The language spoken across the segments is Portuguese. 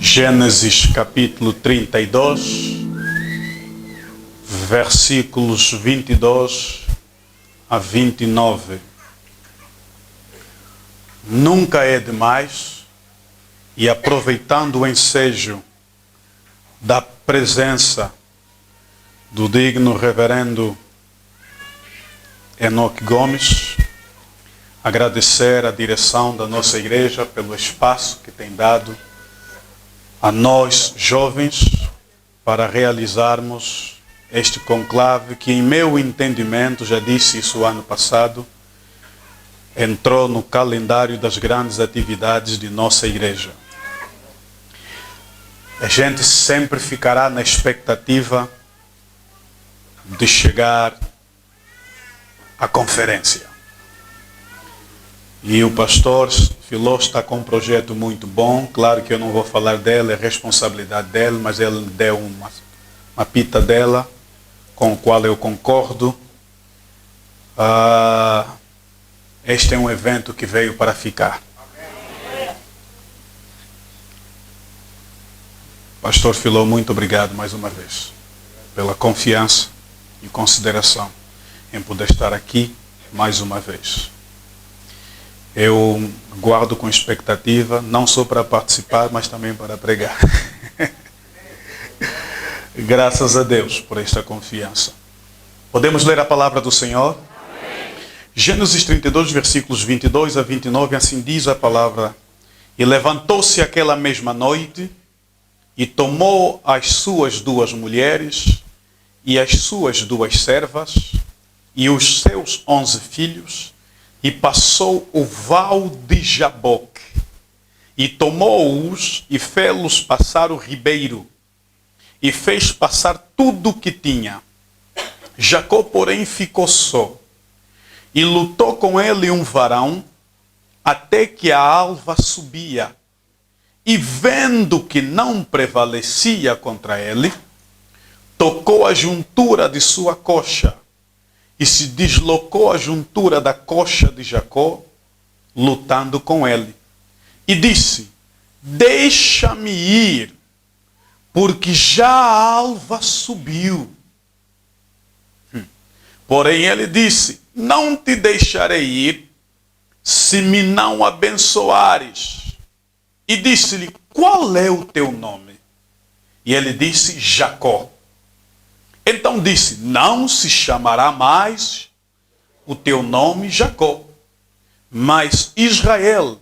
Gênesis capítulo 32, versículos 22 a 29. Nunca é demais, e aproveitando o ensejo da presença do digno reverendo Enoque Gomes, agradecer a direção da nossa igreja pelo espaço que tem dado a nós jovens para realizarmos este conclave que, em meu entendimento, já disse isso ano passado, entrou no calendário das grandes atividades de nossa igreja. A gente sempre ficará na expectativa de chegar à conferência. E o pastor Filó está com um projeto muito bom. Claro que eu não vou falar dele, é responsabilidade dele, mas ele deu uma pita dela, com o qual eu concordo. Este é um evento que veio para ficar. Pastor Filó, muito obrigado mais uma vez pela confiança e consideração em poder estar aqui mais uma vez. Eu guardo com expectativa, não só para participar, mas também para pregar. Graças a Deus por esta confiança. Podemos ler a palavra do Senhor? Amém. Gênesis 32, versículos 22 a 29, assim diz a palavra. E levantou-se aquela mesma noite, e tomou as suas 2 mulheres, e as suas 2 servas, e os seus 11 filhos, e passou o val de Jaboque, e tomou-os e fê-los passar o ribeiro, e fez passar tudo o que tinha. Jacó, porém, ficou só, e lutou com ele um varão, até que a alva subia, e vendo que não prevalecia contra ele, tocou a juntura de sua coxa, e se deslocou a juntura da coxa de Jacó, lutando com ele. E disse: deixa-me ir, porque já a alva subiu. Porém ele disse: não te deixarei ir, se me não abençoares. E disse-lhe: qual é o teu nome? E ele disse: Jacó. Então disse: não se chamará mais o teu nome Jacó, mas Israel,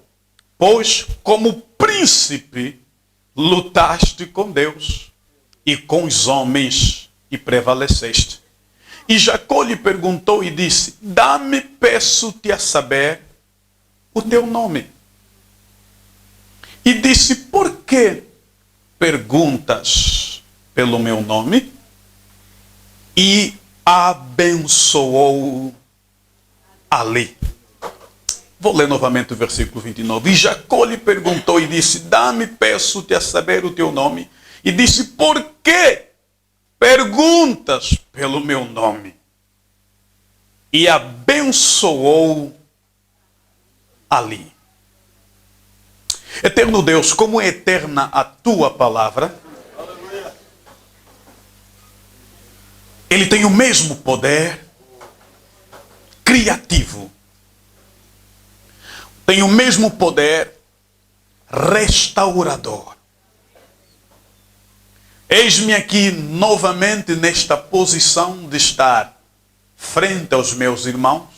pois como príncipe lutaste com Deus e com os homens e prevaleceste. E Jacó lhe perguntou e disse: dá-me, peço-te a saber, o teu nome. E disse: por que perguntas pelo meu nome? E abençoou ali. Vou ler novamente o versículo 29. E Jacó lhe perguntou e disse: dá-me, peço-te a saber o teu nome. E disse: por que perguntas pelo meu nome? E abençoou ali. Eterno Deus, como é eterna a tua palavra, ele tem o mesmo poder criativo, tem o mesmo poder restaurador. Eis-me aqui novamente nesta posição de estar frente aos meus irmãos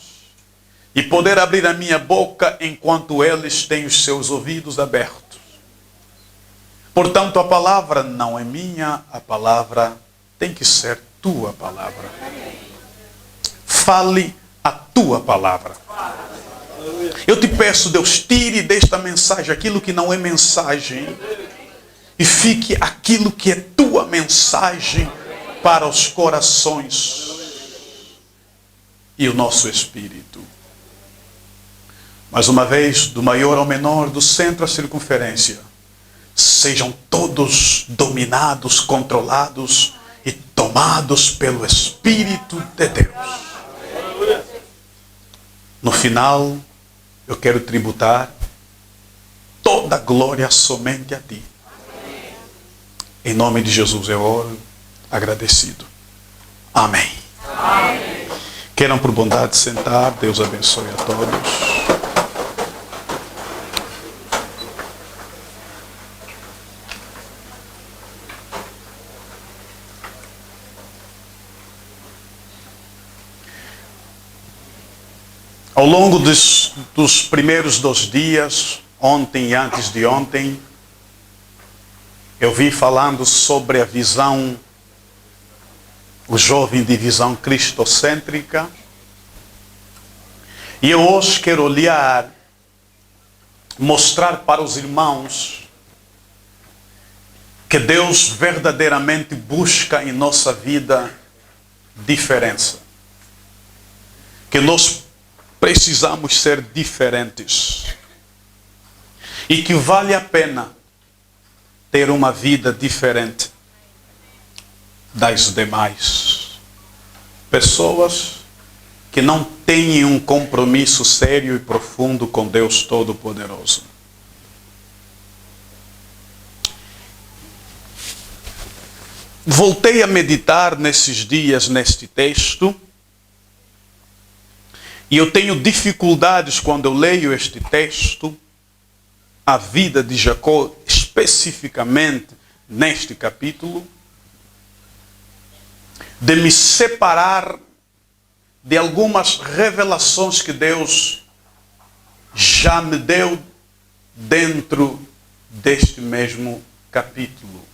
e poder abrir a minha boca enquanto eles têm os seus ouvidos abertos. Portanto, a palavra não é minha, a palavra tem que ser tua palavra. Fale a tua palavra. Eu te peço, Deus, tire desta mensagem aquilo que não é mensagem e fique aquilo que é tua mensagem para os corações e o nosso espírito. Mais uma vez, do maior ao menor, do centro à circunferência, sejam todos dominados, controlados e tomados pelo Espírito de Deus. No final, eu quero tributar toda a glória somente a ti. Em nome de Jesus eu oro, agradecido. Amém. Amém. Queiram por bondade sentar. Deus abençoe a todos. Ao longo dos primeiros 2 dias, ontem e antes de ontem, eu vim falando sobre a visão, o jovem de visão cristocêntrica. E eu hoje quero olhar, mostrar para os irmãos que Deus verdadeiramente busca em nossa vida diferença. Que nós precisamos ser diferentes. E que vale a pena ter uma vida diferente das demais. Pessoas que não têm um compromisso sério e profundo com Deus Todo-Poderoso. Voltei a meditar nesses dias neste texto. E eu tenho dificuldades quando eu leio este texto, a vida de Jacó, especificamente neste capítulo, de me separar de algumas revelações que Deus já me deu dentro deste mesmo capítulo.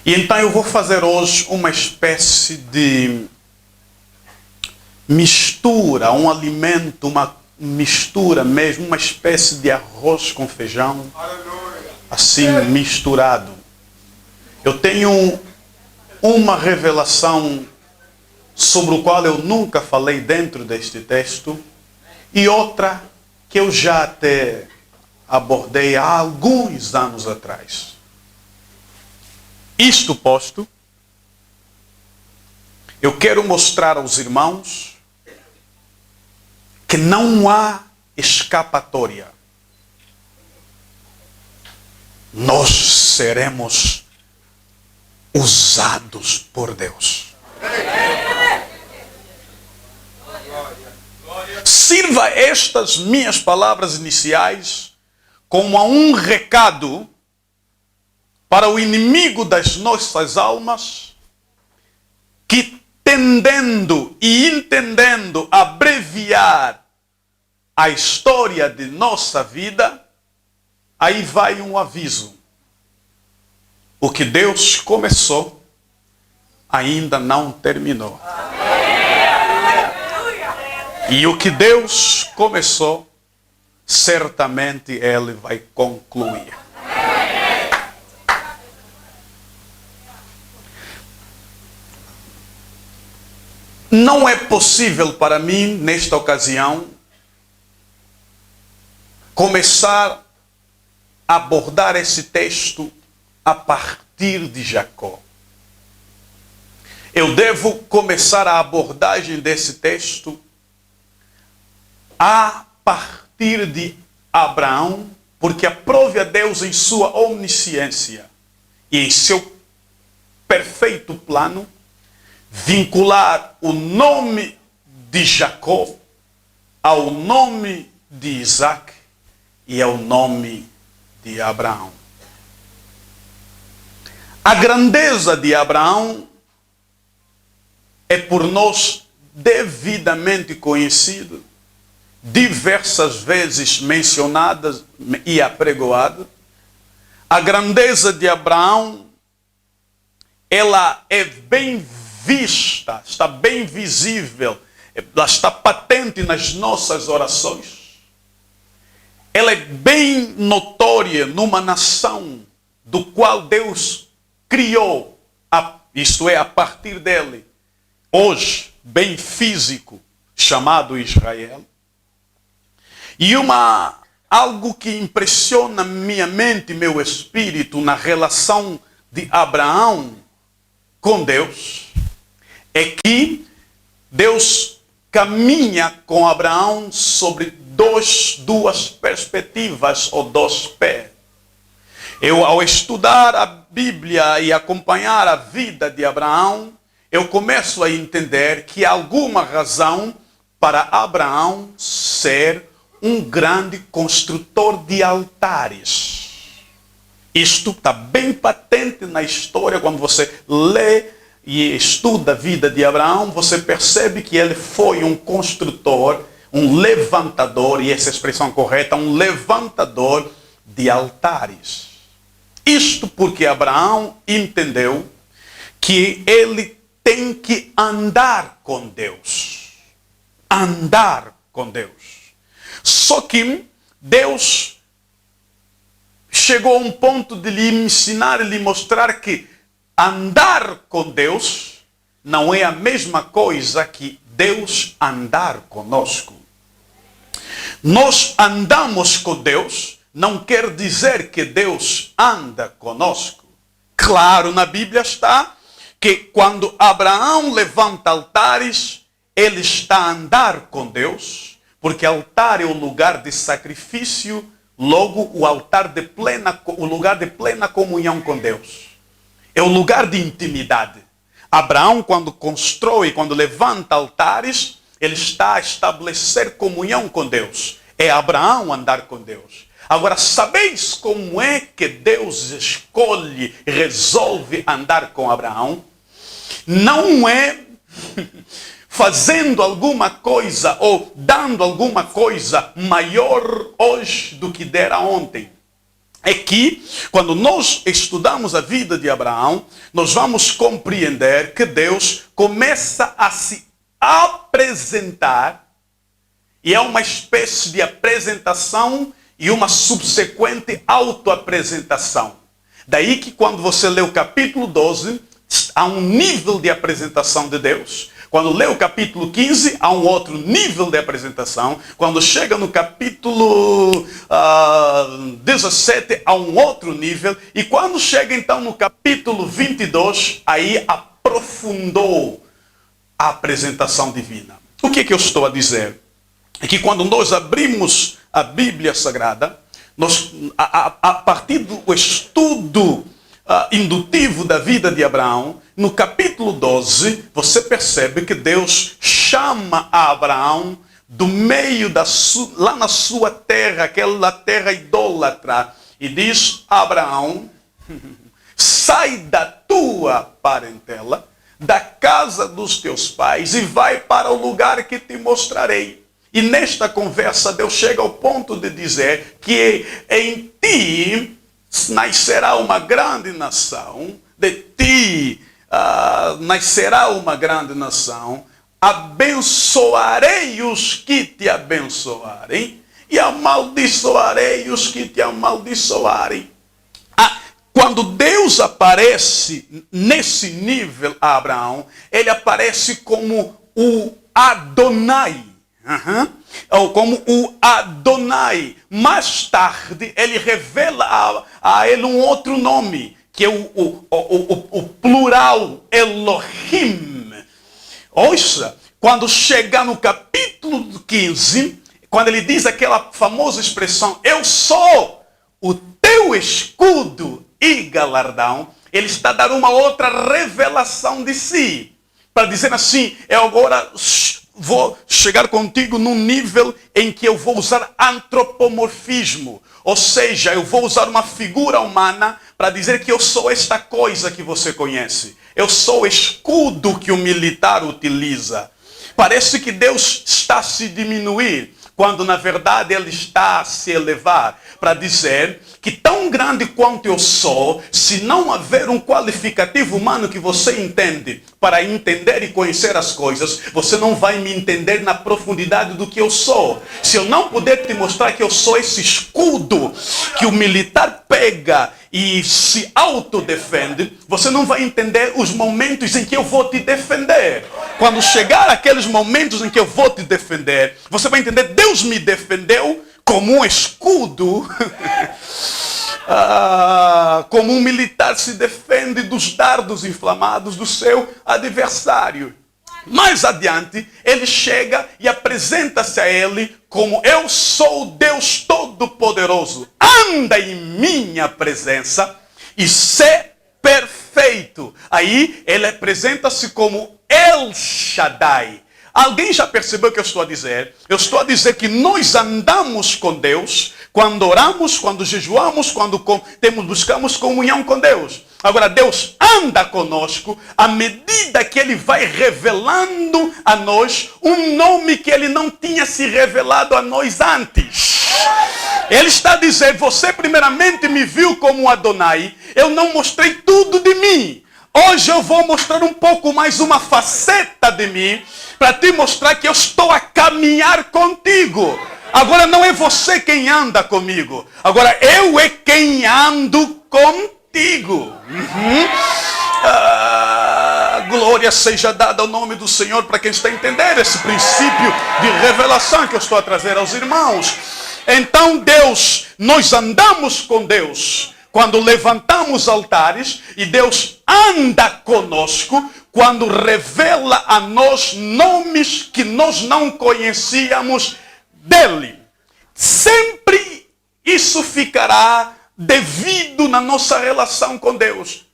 E então eu vou fazer hoje uma espécie de mistura, um alimento, uma mistura mesmo, uma espécie de arroz com feijão, assim misturado. Eu tenho uma revelação sobre o qual eu nunca falei dentro deste texto e outra que eu já até abordei há alguns anos atrás. Isto posto, eu quero mostrar aos irmãos que não há escapatória. Nós seremos usados por Deus. Sirva estas minhas palavras iniciais como um recado para o inimigo das nossas almas que, tendendo e entendendo abreviar a história de nossa vida, aí vai um aviso. O que Deus começou ainda não terminou. E o que Deus começou, certamente Ele vai concluir. Não é possível para mim, nesta ocasião, começar a abordar esse texto a partir de Jacó. Eu devo começar a abordagem desse texto a partir de Abraão, porque aprove a Deus em sua onisciência e em seu perfeito plano vincular o nome de Jacó ao nome de Isaac e ao nome de Abraão. A grandeza de Abraão é por nós devidamente conhecida, diversas vezes mencionada e apregoada. A grandeza de Abraão, ela é bem vista, está bem visível, ela está patente nas nossas orações. Ela é bem notória numa nação do qual Deus criou, isto é, a partir dele, hoje, bem físico, chamado Israel. E algo que impressiona minha mente e meu espírito na relação de Abraão com Deus é que Deus caminha com Abraão sobre duas perspectivas ou 2 pés. Eu, ao estudar a Bíblia e acompanhar a vida de Abraão, eu começo a entender que há alguma razão para Abraão ser um grande construtor de altares. Isto está bem patente na história. Quando você lê e estuda a vida de Abraão, você percebe que ele foi um construtor, um levantador, e essa expressão correta, um levantador de altares. Isto porque Abraão entendeu que ele tem que andar com Deus. Andar com Deus. Só que Deus chegou a um ponto de lhe ensinar e lhe mostrar que andar com Deus não é a mesma coisa que Deus andar conosco. Nós andamos com Deus, não quer dizer que Deus anda conosco. Claro, na Bíblia está que quando Abraão levanta altares, ele está a andar com Deus, porque altar é o lugar de sacrifício, logo o altar de o lugar de plena comunhão com Deus. É o lugar de intimidade. Abraão, quando constrói, quando levanta altares, ele está a estabelecer comunhão com Deus. É Abraão andar com Deus. Agora, sabeis como é que Deus escolhe e resolve andar com Abraão? Não é fazendo alguma coisa ou dando alguma coisa maior hoje do que dera ontem. É que, quando nós estudamos a vida de Abraão, nós vamos compreender que Deus começa a se apresentar, e é uma espécie de apresentação e uma subsequente autoapresentação. Daí que quando você lê o capítulo 12, há um nível de apresentação de Deus. Quando lê o capítulo 15, há um outro nível de apresentação. Quando chega no capítulo 17, há um outro nível. E quando chega então no capítulo 22, aí aprofundou a apresentação divina. O que eu estou a dizer? É que quando nós abrimos a Bíblia Sagrada, nós, a partir do estudo indutivo da vida de Abraão, no capítulo 12, você percebe que Deus chama a Abraão do meio lá na sua terra, aquela terra idólatra, e diz: Abraão, sai da tua parentela, da casa dos teus pais, e vai para o lugar que te mostrarei. E nesta conversa Deus chega ao ponto de dizer que em ti nascerá uma grande nação, de ti nascerá uma grande nação, abençoarei os que te abençoarem e amaldiçoarei os que te amaldiçoarem. Quando Deus aparece nesse nível a Abraão, ele aparece como o Adonai. Ou como o Adonai. Mais tarde, ele revela a ele um outro nome, que é o plural Elohim. Ouça, quando chegar no capítulo 15, quando ele diz aquela famosa expressão: eu sou o teu escudo e galardão, ele está dando uma outra revelação de si, para dizer assim: eu agora vou chegar contigo num nível em que eu vou usar antropomorfismo. Ou seja, eu vou usar uma figura humana para dizer que eu sou esta coisa que você conhece. Eu sou o escudo que o militar utiliza. Parece que Deus está a se diminuir, quando na verdade ele está a se elevar, para dizer que tão grande quanto eu sou, se não haver um qualificativo humano que você entende para entender e conhecer as coisas, você não vai me entender na profundidade do que eu sou. Se eu não puder te mostrar que eu sou esse escudo que o militar pega e se autodefende, você não vai entender os momentos em que eu vou te defender. Quando chegar aqueles momentos em que eu vou te defender, você vai entender: Deus me defendeu como um escudo, como um militar se defende dos dardos inflamados do seu adversário. Mais adiante, ele chega e apresenta-se a ele como: eu sou o Deus Todo-Poderoso. Anda em minha presença e sê perfeito. Aí ele apresenta-se como El Shaddai. Alguém já percebeu o que eu estou a dizer? Eu estou a dizer que nós andamos com Deus quando oramos, quando jejuamos, quando buscamos comunhão com Deus. Agora, Deus anda conosco à medida que Ele vai revelando a nós um nome que Ele não tinha se revelado a nós antes. Ele está a dizer: você primeiramente me viu como Adonai, eu não mostrei tudo de mim. Hoje eu vou mostrar um pouco mais uma faceta de mim, para te mostrar que eu estou a caminhar contigo. Agora não é você quem anda comigo. Agora eu é quem ando contigo. Glória seja dada ao nome do Senhor para quem está a entender esse princípio de revelação que eu estou a trazer aos irmãos. Então Deus, nós andamos com Deus quando levantamos altares, e Deus anda conosco quando revela a nós nomes que nós não conhecíamos dele. Sempre isso ficará devido na nossa relação com Deus.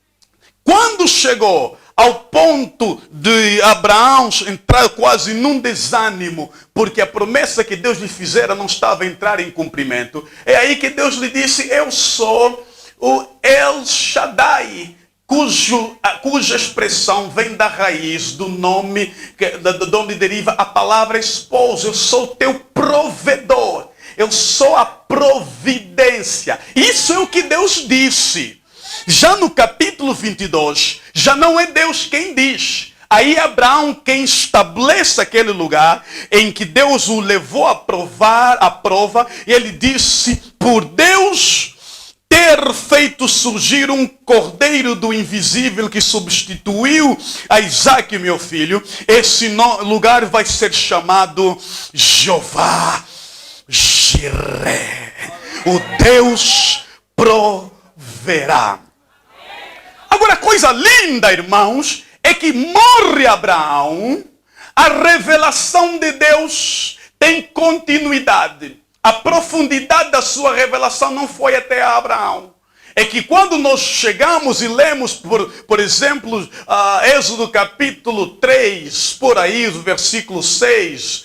Quando chegou ao ponto de Abraão entrar quase num desânimo, porque a promessa que Deus lhe fizera não estava a entrar em cumprimento, é aí que Deus lhe disse: eu sou o El Shaddai, cuja expressão vem da raiz do nome, de onde deriva a palavra esposo. Eu sou teu provedor, eu sou a providência. Isso é o que Deus disse. Já no capítulo 22, já não é Deus quem diz. Aí Abraão quem estabelece aquele lugar em que Deus o levou a prova, e ele disse: por Deus ter feito surgir um cordeiro do invisível que substituiu a Isaac, meu filho, esse lugar vai ser chamado Jeová Jireh, o Deus proverá. Agora, a coisa linda, irmãos, é que morre Abraão, a revelação de Deus tem continuidade. A profundidade da sua revelação não foi até a Abraão. É que quando nós chegamos e lemos, por exemplo, Êxodo capítulo 3, por aí, versículo 6,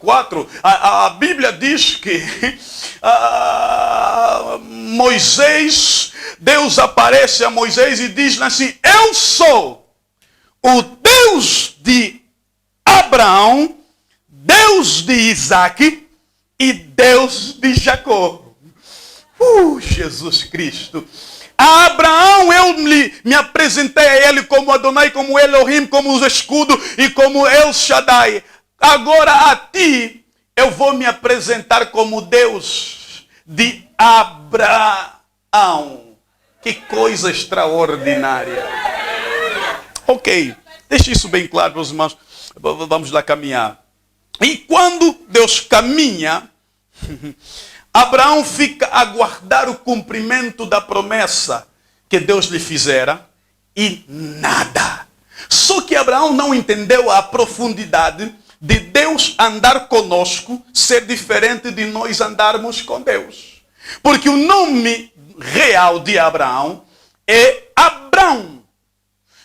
4, a Bíblia diz que Moisés, Deus aparece a Moisés e diz assim: eu sou o Deus de Abraão, Deus de Isaac e Deus de Jacó. Jesus Cristo. A Abraão eu me apresentei a ele como Adonai, como Elohim, como o escudo e como El Shaddai. Agora a ti eu vou me apresentar como Deus de Abraão. Que coisa extraordinária. Ok, deixe isso bem claro para os irmãos. Vamos lá caminhar. E quando Deus caminha, Abraão fica a aguardar o cumprimento da promessa que Deus lhe fizera, e nada. Só que Abraão não entendeu a profundidade de Deus andar conosco ser diferente de nós andarmos com Deus. Porque o nome real de Abraão é Abrão.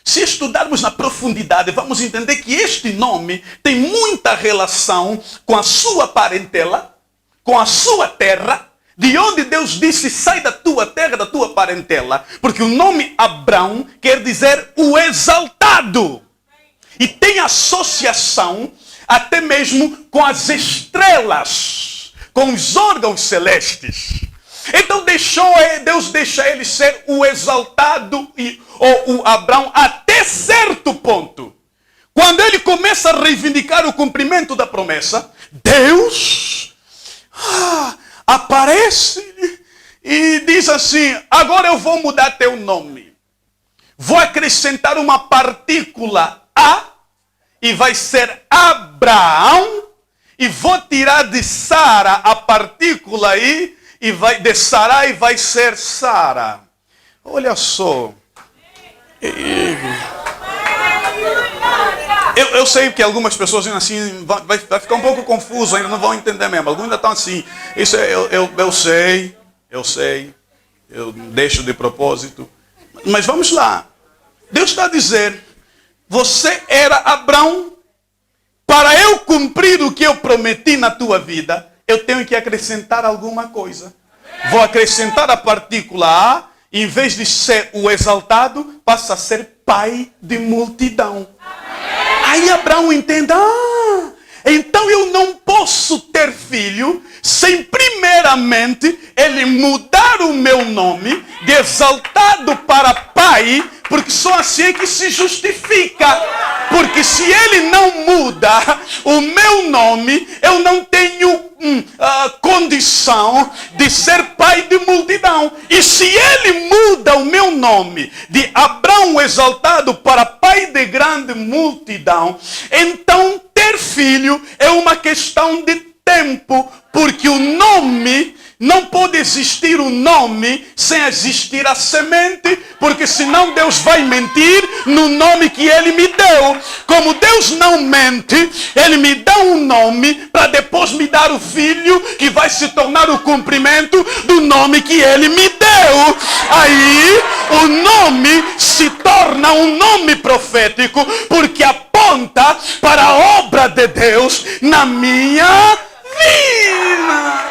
Se estudarmos na profundidade, vamos entender que este nome tem muita relação com a sua parentela, com a sua terra, de onde Deus disse: sai da tua terra, da tua parentela. Porque o nome Abrão quer dizer o exaltado. E tem associação até mesmo com as estrelas, com os órgãos celestes. Então Deus deixa ele ser o exaltado, ou o Abrão, até certo ponto. Quando ele começa a reivindicar o cumprimento da promessa, Deus aparece e diz assim: agora eu vou mudar teu nome. Vou acrescentar uma partícula A, e vai ser Abraão, e vou tirar de Sara a partícula I, e de Sarai vai ser Sara. Olha só. Eu sei que algumas pessoas ainda assim vai ficar um pouco confuso, ainda não vão entender mesmo. Alguns ainda estão assim. Isso eu sei, eu deixo de propósito. Mas vamos lá. Deus está a dizer, você era Abraão, para eu cumprir o que eu prometi na tua vida, eu tenho que acrescentar alguma coisa. Vou acrescentar a partícula A, em vez de ser o exaltado, passa a ser pai de multidão. Aí Abraão entende, então eu não posso ter filho sem primeiramente ele mudar o meu nome de exaltado para pai, porque só assim é que se justifica. Porque se ele não muda o meu nome, eu não tenho condição de ser pai de multidão. E se ele muda o meu nome de Abraão exaltado para pai de grande multidão, então ter filho é uma questão de tempo, porque o nome, não pode existir o nome sem existir a semente, porque senão Deus vai mentir no nome que ele me deu. Como Deus não mente, ele me dá um nome para depois me dar o filho que vai se tornar o cumprimento do nome que ele me deu. Aí o nome se torna um nome profético, porque aponta para a obra de Deus na minha vida.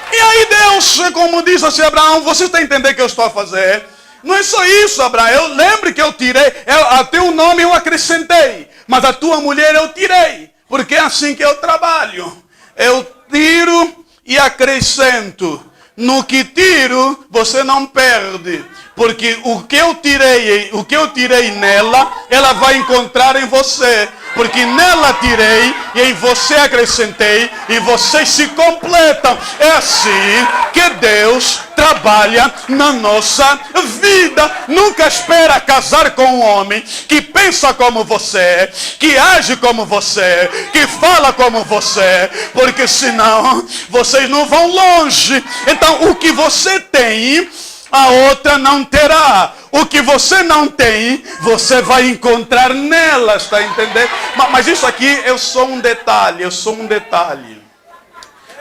E aí Deus, como diz assim, Abraão, você está entendendo o que eu estou a fazer? Não é só isso, Abraão. Eu lembro que eu tirei, a teu nome eu acrescentei, mas a tua mulher eu tirei, porque é assim que eu trabalho. Eu tiro e acrescento. No que tiro, você não perde. Porque o que eu tirei nela, ela vai encontrar em você. Porque nela tirei e em você acrescentei e vocês se completam. É assim que Deus trabalha na nossa vida. Nunca espera casar com um homem que pensa como você, que age como você, que fala como você, porque senão vocês não vão longe. Então o que você tem, a outra não terá. O que você não tem, você vai encontrar nela, está entendendo? Mas isso aqui é só um detalhe,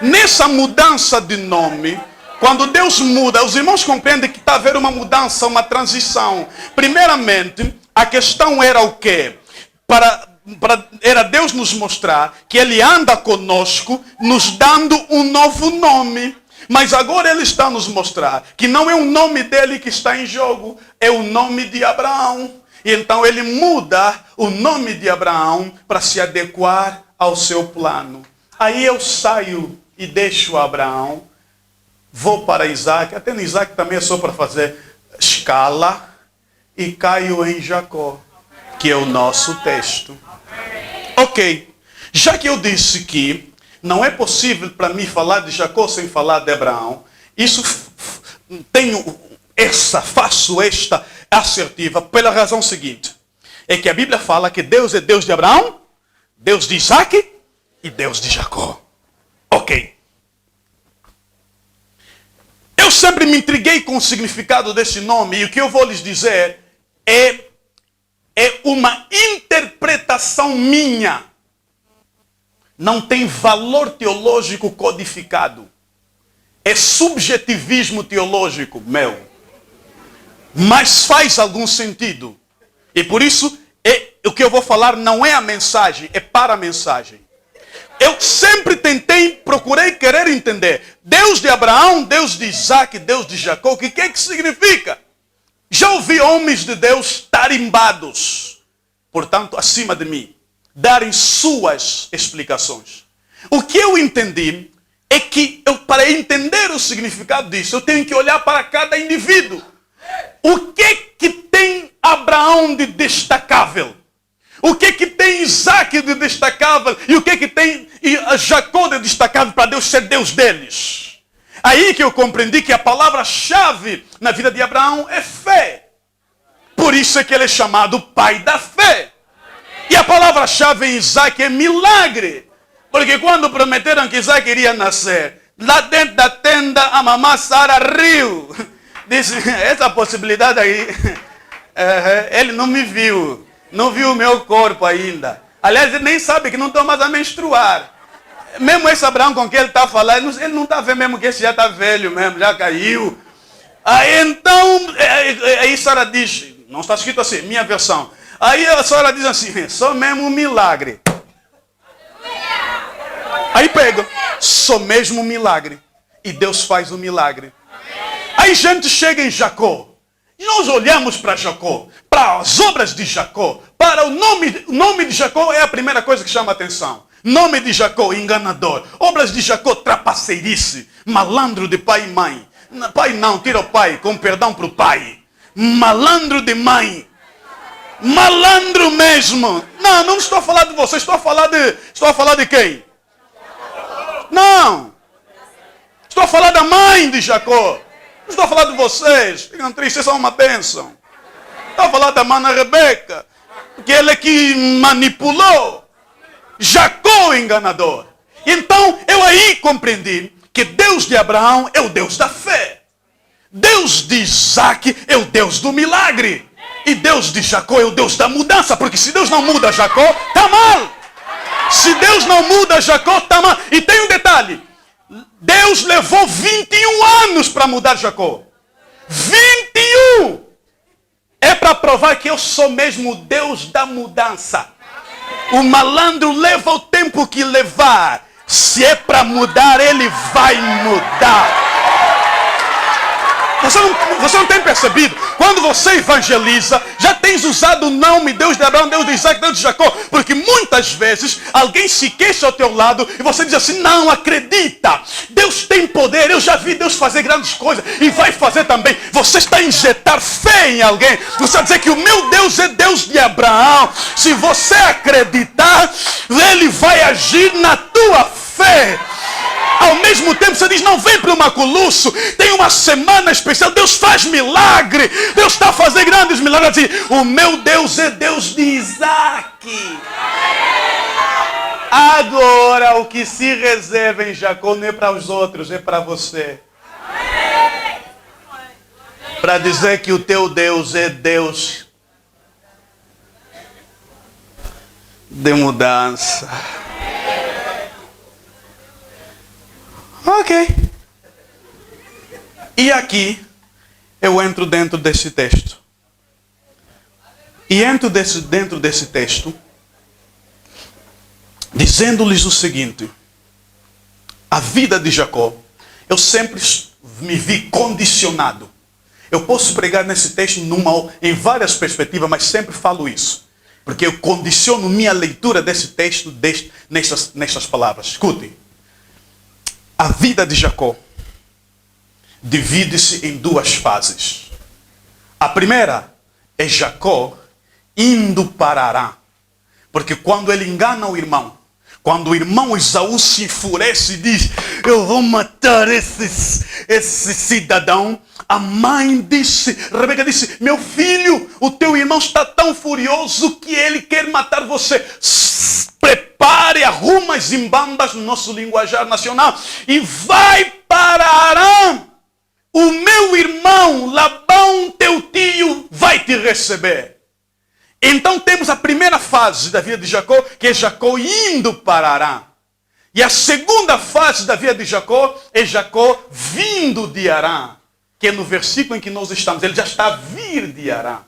Nessa mudança de nome, quando Deus muda, os irmãos compreendem que está a haver uma mudança, uma transição. Primeiramente, a questão era o quê? Era Deus nos mostrar que Ele anda conosco, nos dando um novo nome. Mas agora Ele está a nos mostrar que não é o nome dele que está em jogo, é o nome de Abraão. E então Ele muda o nome de Abraão para se adequar ao seu plano. Aí eu saio e deixo Abraão, vou para Isaac, até no Isaac também é só para fazer escala, e caio em Jacó, que é o nosso texto. Ok, já que eu disse que não é possível para mim falar de Jacó sem falar de Abraão, faço esta assertiva pela razão seguinte. É que a Bíblia fala que Deus é Deus de Abraão, Deus de Isaac e Deus de Jacó. Ok. Eu sempre me intriguei com o significado desse nome, e o que eu vou lhes dizer é uma interpretação minha. Não tem valor teológico codificado. É subjetivismo teológico meu. Mas faz algum sentido. E por isso, o que eu vou falar não é a mensagem, é para a mensagem. Eu sempre procurei querer entender. Deus de Abraão, Deus de Isaac, Deus de Jacó, o que é que significa? Já ouvi homens de Deus tarimbados, portanto, acima de mim, darem suas explicações. O que eu entendi é que para entender o significado disso, eu tenho que olhar para cada indivíduo. O que tem Abraão de destacável? O que tem Isaac de destacável? E o que tem Jacó de destacável para Deus ser Deus deles? Aí que eu compreendi que a palavra-chave na vida de Abraão é fé. Por isso é que ele é chamado pai da fé. E a palavra-chave em Isaac é milagre. Porque quando prometeram que Isaac iria nascer, lá dentro da tenda a mamã Sara riu. Disse, essa possibilidade aí, ele não me viu. Não viu o meu corpo ainda. Aliás, ele nem sabe que não estou mais a menstruar. Mesmo esse Abraão com quem ele está falando, ele não está vendo mesmo que esse já está velho mesmo, já caiu. Aí então, aí a senhora diz, não está escrito assim, minha versão. Aí a senhora diz assim, só mesmo um milagre. Aí pega, só mesmo um milagre. E Deus faz o milagre. Aí a gente chega em Jacó. E nós olhamos para Jacó, para as obras de Jacó, para o nome de Jacó é a primeira coisa que chama a atenção. Nome de Jacó, enganador. Obras de Jacó, trapaceirice. Malandro de pai e mãe. Pai não, tira o pai, com perdão para o pai. Malandro de mãe. Malandro mesmo. Não estou a falar de você, estou a falar de quem? Não. Estou a falar da mãe de Jacó. Não estou a falar de vocês. Ficam tristes, vocês são uma bênção. Estou a falar da mana Rebeca. Que ele é que manipulou. Jacó enganador. Então eu aí compreendi que Deus de Abraão é o Deus da fé. Deus de Isaac é o Deus do milagre. E Deus de Jacó é o Deus da mudança. Porque se Deus não muda Jacó, está mal. Se Deus não muda Jacó, está mal. E tem um detalhe. Deus levou 21 anos para mudar Jacó. 21! É para provar que eu sou mesmo o Deus da mudança. O malandro leva o tempo que levar. Se é para mudar, ele vai mudar. Você não tem percebido? Quando você evangeliza, já tens usado o nome Deus de Abraão, Deus de Isaac, Deus de Jacó. Porque muitas vezes alguém se queixa ao teu lado e você diz assim, não, acredita. Deus tem poder, eu já vi Deus fazer grandes coisas e vai fazer também. Você está a injetar fé em alguém. Você está a dizer que o meu Deus é Deus de Abraão. Se você acreditar, ele vai agir na tua fé. Ao mesmo tempo você diz, não vem para o Maculuço, tem uma semana especial, Deus faz milagre, Deus está a fazer grandes milagres. O meu Deus é Deus de Isaac. Agora o que se reserva em Jacó não é para os outros, é para você. Para dizer que o teu Deus é Deus de mudança. Ok. E aqui eu entro dentro desse texto. E entro dentro desse texto dizendo-lhes o seguinte. A vida de Jacó, eu sempre me vi condicionado. Eu posso pregar nesse texto em várias perspectivas, mas sempre falo isso. Porque eu condiciono minha leitura desse texto nestas palavras. Escutem. A vida de Jacó divide-se em duas fases. A primeira é Jacó indo para Arã. Porque quando ele engana o irmão, quando o irmão Esaú se enfurece e diz, eu vou matar esse cidadão, a mãe disse, Rebeca disse, meu filho, o teu irmão está tão furioso que ele quer matar você. Prepare, arruma as zimbambas no nosso linguajar nacional e vai para Arã. O meu irmão Labão, teu tio, vai te receber. Então temos a primeira fase da vida de Jacó, que é Jacó indo para Arã. E a segunda fase da vida de Jacó é Jacó vindo de Arã. Que é no versículo em que nós estamos. Ele já está a vir de Arã.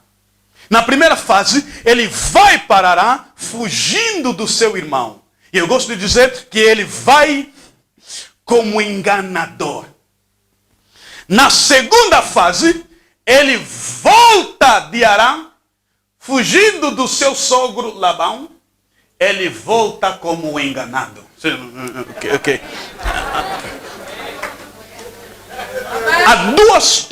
Na primeira fase, ele vai para Arã, fugindo do seu irmão. E eu gosto de dizer que ele vai como enganador. Na segunda fase, ele volta de Arã, fugindo do seu sogro Labão. Ele volta como enganado. Ok. Há dois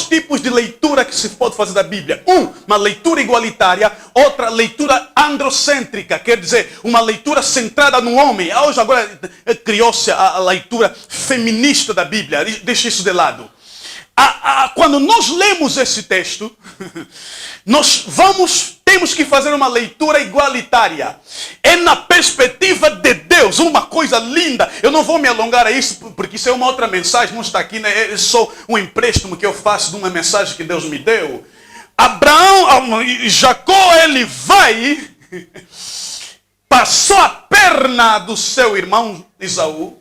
tipos de leitura que se pode fazer da Bíblia. Uma leitura igualitária, outra leitura androcêntrica, quer dizer, uma leitura centrada no homem. Hoje agora criou-se a leitura feminista da Bíblia, deixa isso de lado. Quando nós lemos esse texto, temos que fazer uma leitura igualitária. É na perspectiva de Deus, uma coisa linda. Eu não vou me alongar a isso, porque isso é uma outra mensagem, não está aqui, né? É só um empréstimo que eu faço de uma mensagem que Deus me deu. Jacó, ele vai, passou a perna do seu irmão Esaú,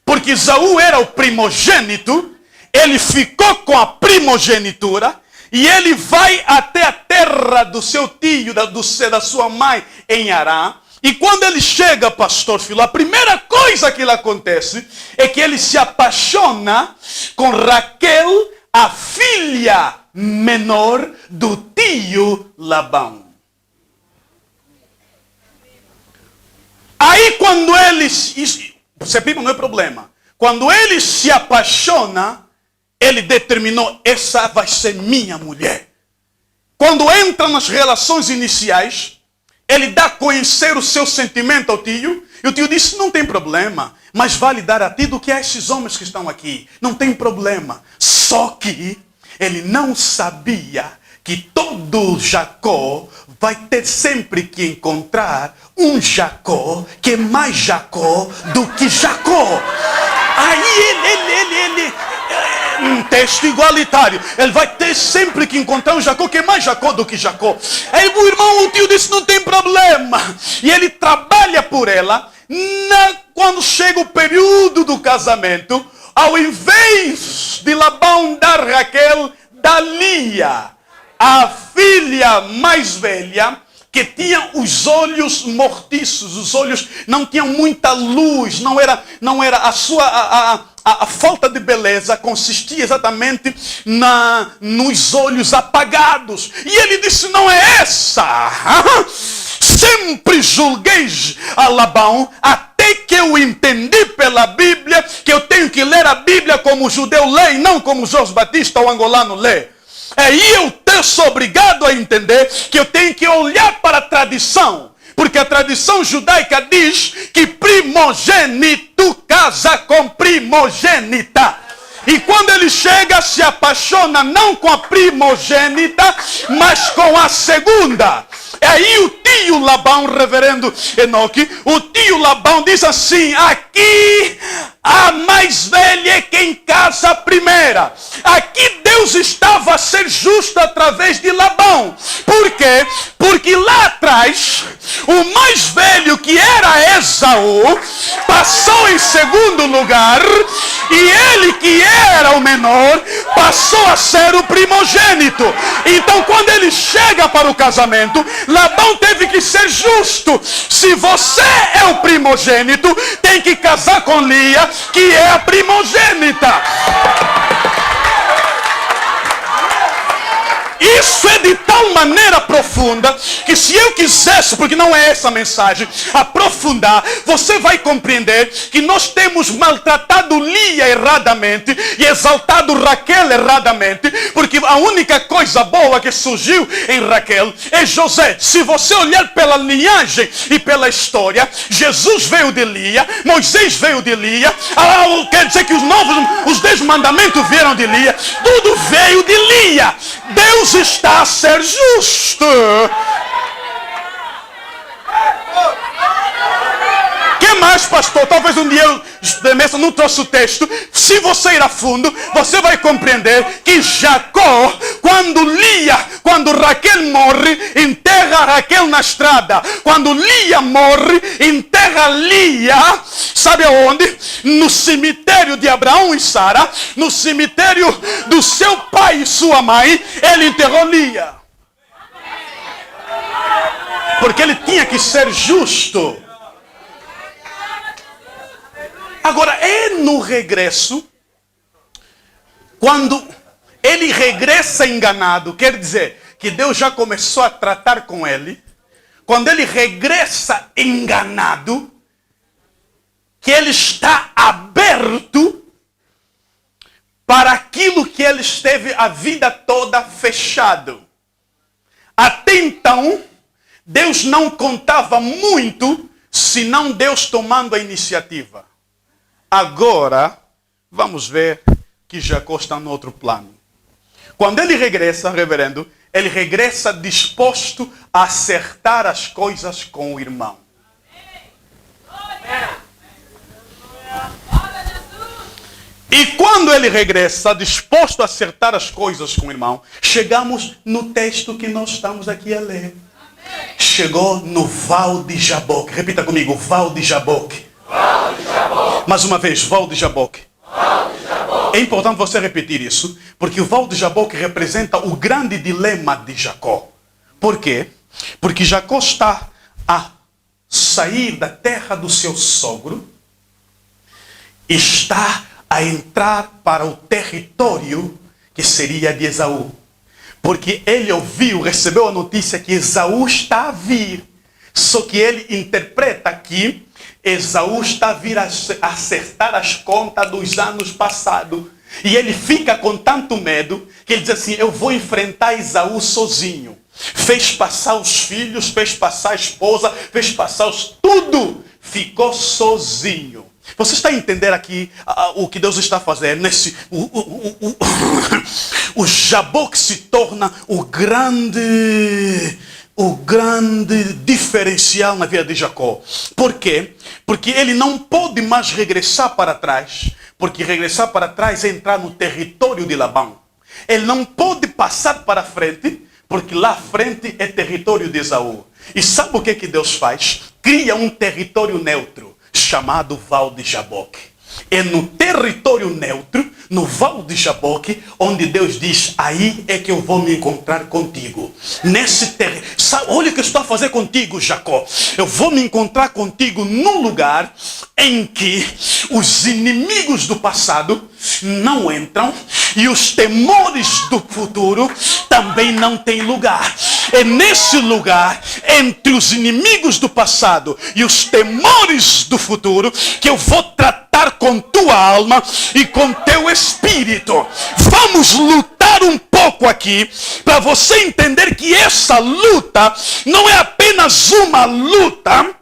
porque Esaú era o primogênito, ele ficou com a primogenitura, e ele vai até a terra do seu tio, da sua mãe, em Arã. E quando ele chega, pastor Filó, a primeira coisa que lhe acontece é que ele se apaixona com Raquel, a filha menor do tio Labão. Aí quando ele, você prima, não é problema. Quando ele se apaixona, ele determinou, essa vai ser minha mulher. Quando entra nas relações iniciais, ele dá a conhecer o seu sentimento ao tio. E o tio disse, não tem problema. Mas vale dar a ti do que a esses homens que estão aqui. Não tem problema. Só que ele não sabia que todo Jacó vai ter sempre que encontrar um Jacó que é mais Jacó do que Jacó. Aí ele um texto igualitário. Ele vai ter sempre que encontrar um Jacó que é mais Jacó do que Jacó. Aí o tio disse, não tem problema. E ele trabalha por ela. Quando chega o período do casamento, ao invés de Labão dar Raquel, dá Lia, a filha mais velha, que tinha os olhos mortiços, os olhos não tinham muita luz, não era a falta de beleza consistia exatamente nos olhos apagados. E ele disse, não é essa. Sempre julguei a Labão, até que eu entendi pela Bíblia que eu tenho que ler a Bíblia como o judeu lê e não como o Jorge Batista ou o angolano lê. Aí eu sou obrigado a entender que eu tenho que olhar para a tradição. Porque a tradição judaica diz que primogênito casa com primogênita. E quando ele chega, se apaixona não com a primogênita, mas com a segunda. Aí o tio Labão, reverendo Enoque, o tio Labão diz assim, aqui a mais velha é quem casa a primeira. Aqui Deus estava a ser justo através de Labão. Por quê? Porque lá atrás, o mais velho, que era Esaú, passou em segundo lugar, e ele, que era o menor, passou a ser o primogênito. Então quando ele chega para o casamento, Labão teve que ser justo. Se você é o primogênito, tem que casar com Lia, que é a primogênita. Isso é de tal maneira profunda que se eu quisesse, porque não é essa a mensagem, aprofundar, você vai compreender que nós temos maltratado Lia erradamente e exaltado Raquel erradamente, porque a única coisa boa que surgiu em Raquel é José. Se você olhar pela linhagem e pela história, Jesus veio de Lia, Moisés veio de Lia, quer dizer que os 10 mandamentos vieram de Lia, tudo veio de Lia. Deus está a ser justo. Que mais, pastor? Talvez um dia eu não trouxe o texto. Se você ir a fundo, você vai compreender que Jacó, quando Raquel morre, enterra Raquel na estrada. Quando Lia morre, enterra Lia, sabe aonde? No cemitério de Abraão e Sara, no cemitério do seu pai e sua mãe, ele enterrou Lia. Porque ele tinha que ser justo. Agora, é no regresso, quando ele regressa enganado, quer dizer que Deus já começou a tratar com ele. Quando ele regressa enganado, que ele está aberto para aquilo que ele esteve a vida toda fechado. Até então, Deus não contava muito, senão Deus tomando a iniciativa. Agora, vamos ver que Jacó está no outro plano. Quando ele regressa, reverendo, ele regressa disposto a acertar as coisas com o irmão. E quando ele regressa, disposto a acertar as coisas com o irmão, chegamos no texto que nós estamos aqui a ler. Chegou no Val de Jaboque. Repita comigo, Val de Jaboque. Val de Jaboque. Mais uma vez, Val de Jaboque. Val de Jaboque. É importante você repetir isso, porque o Val de Jaboque representa o grande dilema de Jacó. Por quê? Porque Jacó está a sair da terra do seu sogro, está a entrar para o território que seria de Esaú. Porque ele ouviu, recebeu a notícia que Esaú está a vir. Só que ele interpreta que Esaú está a vir a acertar as contas dos anos passados. E ele fica com tanto medo que ele diz assim, eu vou enfrentar Esaú sozinho. Fez passar os filhos, fez passar a esposa, fez passar tudo. Ficou sozinho. Você está a entender aqui o que Deus está fazendo? O Jaboque se torna o grande diferencial na vida de Jacó. Por quê? Porque ele não pode mais regressar para trás. Porque regressar para trás é entrar no território de Labão. Ele não pode passar para frente, porque lá à frente é território de Esaú. E sabe o que Deus faz? Cria um território neutro, chamado Val de Jaboque. É no território neutro, no Val de Jaboque, onde Deus diz, aí é que eu vou me encontrar contigo. Nesse território. Olha o que eu estou a fazer contigo, Jacó. Eu vou me encontrar contigo num lugar em que os inimigos do passado não entram e os temores do futuro também não têm lugar. É nesse lugar, entre os inimigos do passado e os temores do futuro, que eu vou tratar com tua alma e com teu espírito. Vamos lutar um pouco aqui, para você entender que essa luta não é apenas uma luta,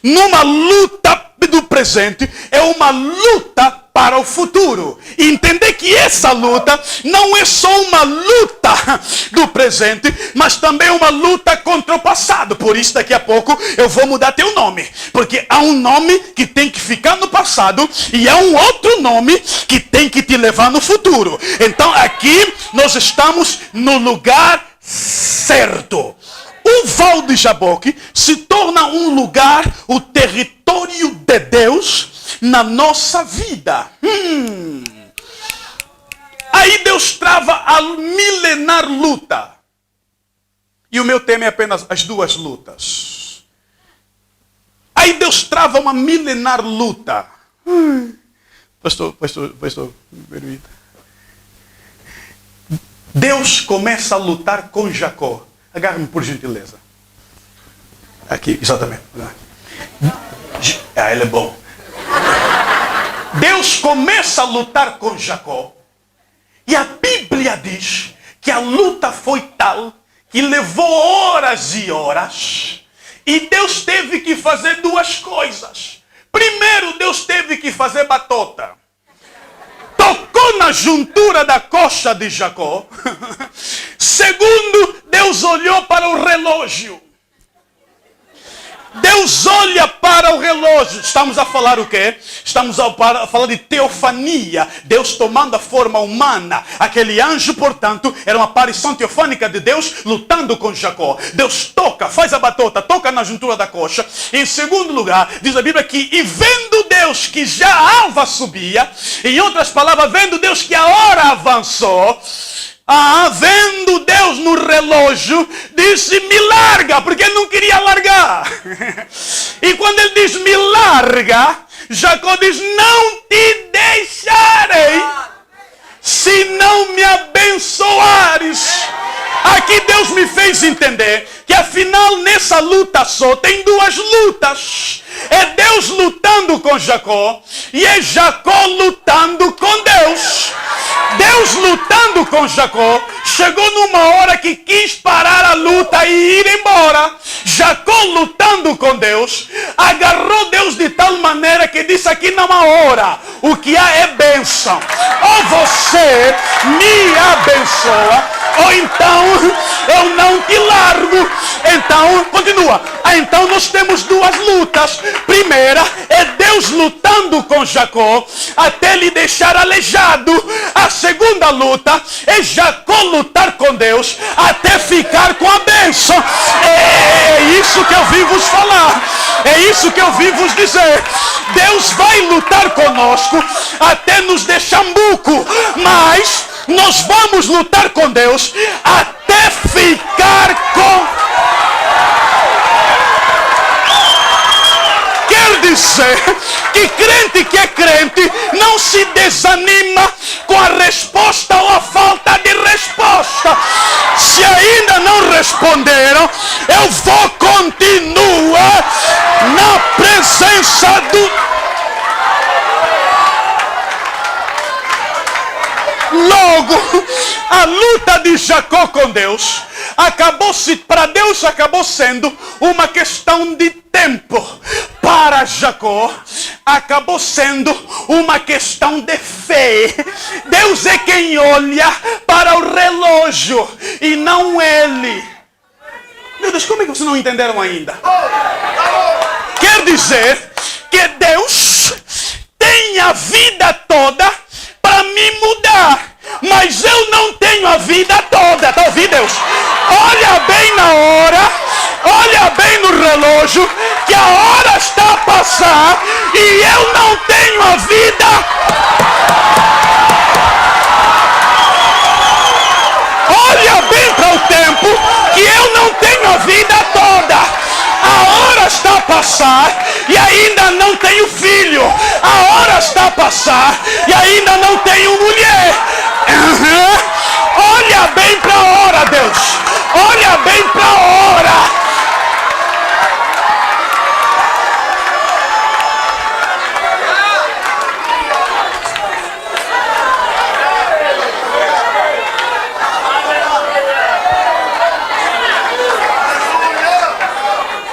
numa luta do presente, é uma luta para o futuro. E entender que essa luta não é só uma luta do presente, mas também uma luta contra o passado. Por isso daqui a pouco eu vou mudar teu nome. Porque há um nome que tem que ficar no passado e há um outro nome que tem que te levar no futuro. Então aqui nós estamos no lugar certo. O Val de Jaboque se torna um lugar, o território de Deus na nossa vida. Aí Deus trava a milenar luta. E o meu tema é apenas as duas lutas. Aí Deus trava uma milenar luta. Pastor, permita. Deus começa a lutar com Jacó. Agarre-me por gentileza. Aqui, exatamente. Ele é bom. Deus começa a lutar com Jacó. E a Bíblia diz que a luta foi tal que levou horas e horas. E Deus teve que fazer duas coisas. Primeiro, Deus teve que fazer batota. Tocou na juntura da coxa de Jacó. Segundo, Deus olhou para o relógio. Deus olha para o relógio. Estamos a falar o quê? Estamos a falar de teofania. Deus tomando a forma humana. Aquele anjo, portanto, era uma aparição teofânica de Deus lutando com Jacó. Deus toca, faz a batota, toca na juntura da coxa. Em segundo lugar, diz a Bíblia que, e vendo Deus que já a alva subia, em outras palavras, vendo Deus que a hora avançou, vendo Deus no relógio, disse, me larga, porque ele não queria largar. E quando ele diz, me larga, Jacó diz, não te deixarei, se não me abençoares. Aqui Deus me fez entender que afinal nessa luta só tem duas lutas. É Deus lutando com Jacó e é Jacó lutando com Deus. Deus lutando com Jacó, chegou numa hora que quis parar a luta e ir embora. Jacó lutando com Deus, agarrou Deus de tal maneira que disse, aqui não há hora, o que há é bênção. Ou você me abençoa, ou então eu não te largo. Então, continua. Então nós temos duas lutas. Primeira é Deus lutando com Jacó até lhe deixar aleijado. A segunda luta é Jacó lutar com Deus até ficar com a bênção. É isso que eu vim vos falar. É isso que eu vim vos dizer. Deus vai lutar conosco até nos deixar buco. Mas nós vamos lutar com Deus até ficar com... Quer dizer que crente que é crente não se desanima com a resposta ou a falta de resposta. Se ainda não responderam, eu vou continuar na presença do... Logo, a luta de Jacó com Deus para Deus acabou sendo uma questão de tempo. Para Jacó acabou sendo uma questão de fé. Deus é quem olha para o relógio e não ele. Meu Deus, como é que vocês não entenderam ainda? Quer dizer que Deus tem a vida toda para me mudar, mas eu não tenho a vida toda. Está ouvindo, Deus? Olha bem na hora, olha bem no relógio, que a hora está a passar e eu não tenho a vida. Olha bem para o tempo, que eu não tenho a vida toda. A hora está a passar e ainda não tenho filho. A hora está a passar e ainda não tenho mulher. Olha bem para a hora, Deus. Olha bem para a hora.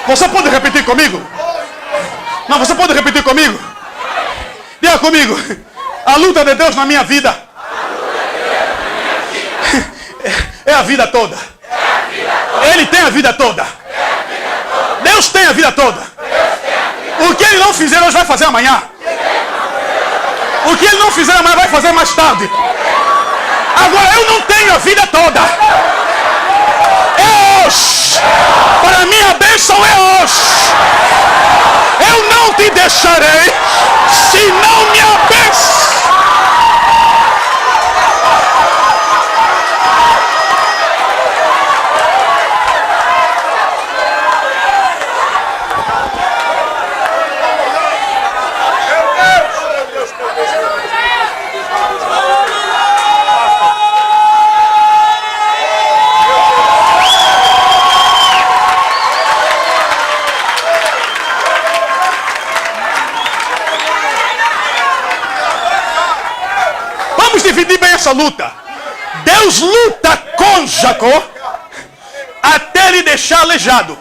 Você pode repetir comigo? Não, você pode repetir comigo? Diga comigo. A luta de Deus na minha vida é a vida toda. Ele tem a vida toda. Deus tem a vida toda. O que ele não fizer hoje vai fazer amanhã. O que ele não fizer amanhã vai fazer mais tarde. Agora eu não tenho a vida toda. É hoje. Para mim a bênção é hoje. Eu não te deixarei se não me abençoe. Dividir bem essa luta. Deus luta com Jacó até lhe deixar aleijado.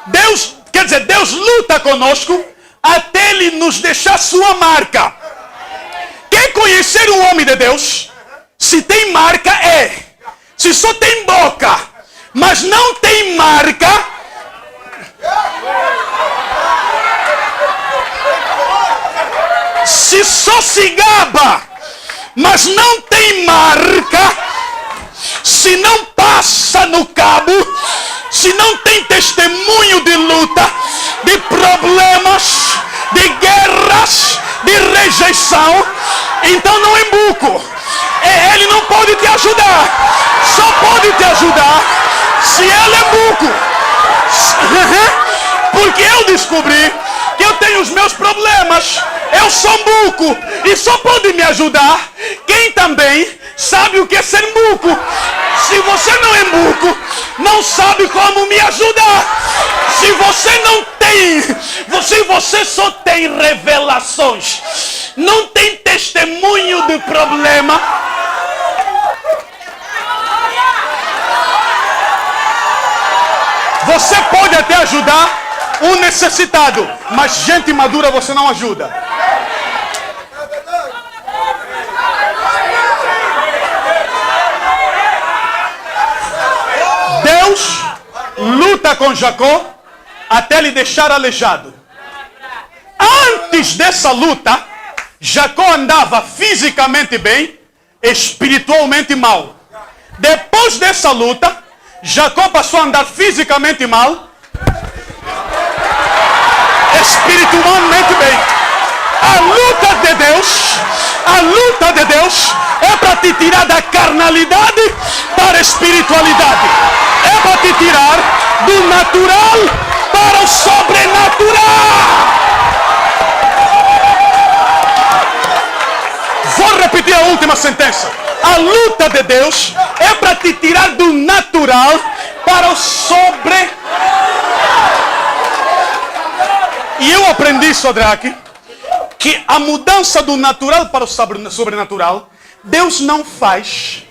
Deus, quer dizer, Deus luta conosco até ele nos deixar sua marca. Quer conhecer o homem de Deus? Se tem marca, é. Se só tem boca, mas não tem marca, se só se gaba, mas não tem marca, se não passa no cabo, se não tem testemunho de luta, de problemas, de guerras, de rejeição, então não é buco. Ele não pode te ajudar. Só pode te ajudar se ele é buco. Porque eu descobri que eu tenho os meus problemas. Eu sou buco e só pode me ajudar quem também sabe o que é ser buco. Se você não é buco, não sabe como me ajudar. Se você não tem, se você só tem revelações, não tem testemunho de problema, você pode até ajudar um necessitado, mas gente madura você não ajuda. Deus luta com Jacó até lhe deixar aleijado. Antes dessa luta, Jacó andava fisicamente bem, espiritualmente mal. Depois dessa luta, Jacó passou a andar fisicamente mal, espiritualmente bem. A luta de Deus é para te tirar da carnalidade para a espiritualidade. É para te tirar do natural para o sobrenatural. Vou repetir a última sentença. A luta de Deus é para te tirar do natural para o sobrenatural. E eu aprendi, Sodraque, que a mudança do natural para o sobrenatural, Deus não faz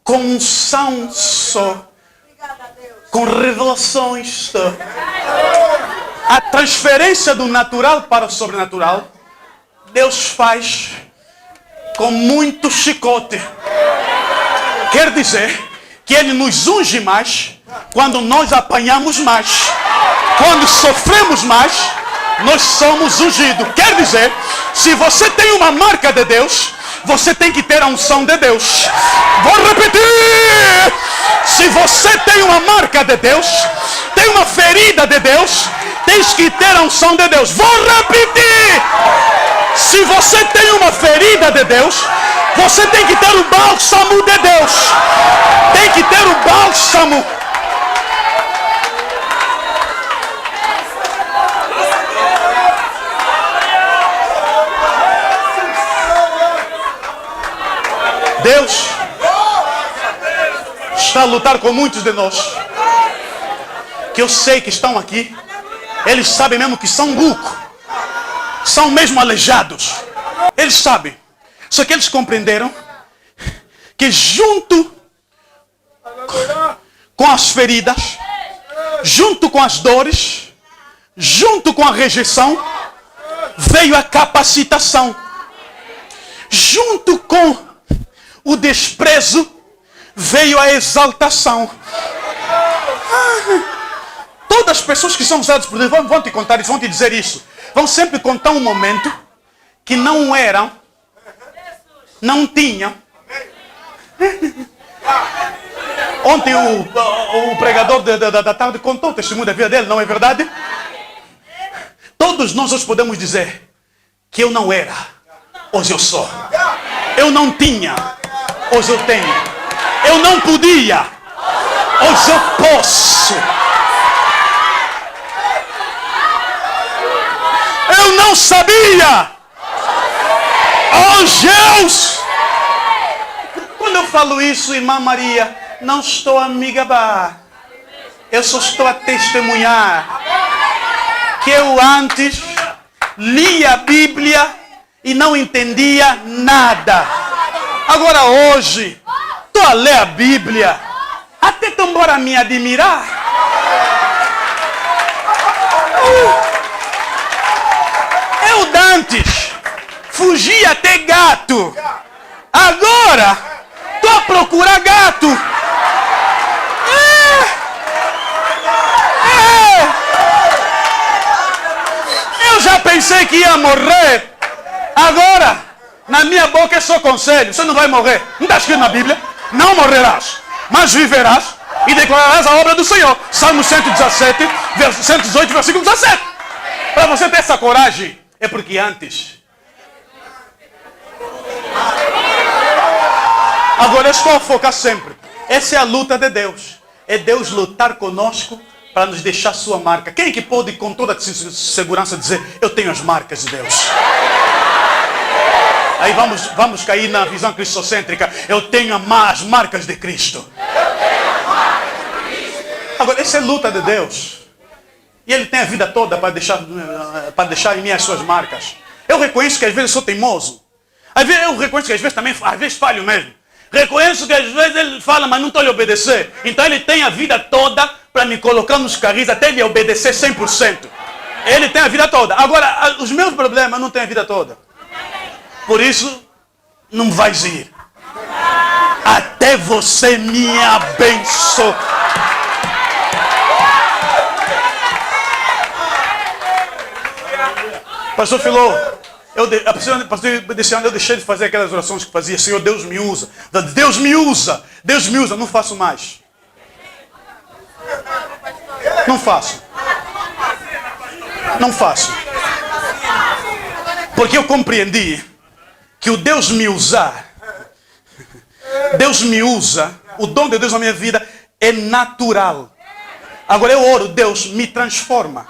com unção só, com revelações só. A transferência do natural para o sobrenatural, Deus faz com muito chicote. Quer dizer que Ele nos unge mais quando nós apanhamos mais. Quando sofremos mais, nós somos ungidos. Quer dizer, se você tem uma marca de Deus, você tem que ter a unção de Deus. Vou repetir. Se você tem uma marca de Deus, tem uma ferida de Deus, tens que ter a unção de Deus. Vou repetir. Se você tem uma ferida de Deus, você tem que ter o bálsamo de Deus. Tem que ter o bálsamo. Deus está a lutar com muitos de nós, que eu sei que estão aqui. Eles sabem mesmo que são buco, são mesmo aleijados. Eles sabem. Só que eles compreenderam que junto com as feridas, junto com as dores, junto com a rejeição, veio a capacitação. Junto com o desprezo, veio a exaltação. Todas as pessoas que são usadas por Deus vão te contar isso, vão te dizer isso. Vão sempre contar um momento que não eram, não tinham. Ontem o pregador da tarde contou o testemunho da vida dele, não é verdade? Todos nós hoje podemos dizer que eu não era, hoje eu sou. Eu não tinha, hoje eu tenho. Eu não podia, hoje eu posso. Eu não sabia, hoje eu. Quando eu falo isso, irmã Maria, não estou a me gabar. Eu só estou a testemunhar que eu antes lia a Bíblia e não entendia nada. Agora hoje, estou a ler a Bíblia, até tão embora me admirar. Eu dantes fugia até gato. Agora, estou a procurar gato. Eu já pensei que ia morrer. Agora, na minha boca é só conselho. Você não vai morrer. Não está escrito na Bíblia? Não morrerás, mas viverás e declararás a obra do Senhor. Salmo 117, 118, versículo 17. Para você ter essa coragem, é porque antes. Agora eu estou a focar sempre. Essa é a luta de Deus. É Deus lutar conosco para nos deixar sua marca. Quem é que pode com toda segurança dizer: eu tenho as marcas de Deus? Aí vamos cair na visão cristocêntrica. Eu tenho as marcas de Cristo. Agora, essa é a luta de Deus. E Ele tem a vida toda para deixar em mim as suas marcas. Eu reconheço que às vezes eu sou teimoso. Eu reconheço que às vezes também falho mesmo. Reconheço que às vezes Ele fala, mas não estou a lhe obedecer. Então Ele tem a vida toda para me colocar nos carris até lhe obedecer 100%. Ele tem a vida toda. Agora, os meus problemas não têm a vida toda. Por isso, não vais ir até você me abençoar. Pastor Filó, desse ano eu deixei de fazer aquelas orações que fazia. Senhor, Deus me usa. Deus me usa. Deus me usa. Não faço mais. Não faço. Não faço. Porque eu compreendi que o Deus me usar, Deus me usa, o dom de Deus na minha vida é natural. Agora eu oro, Deus me transforma.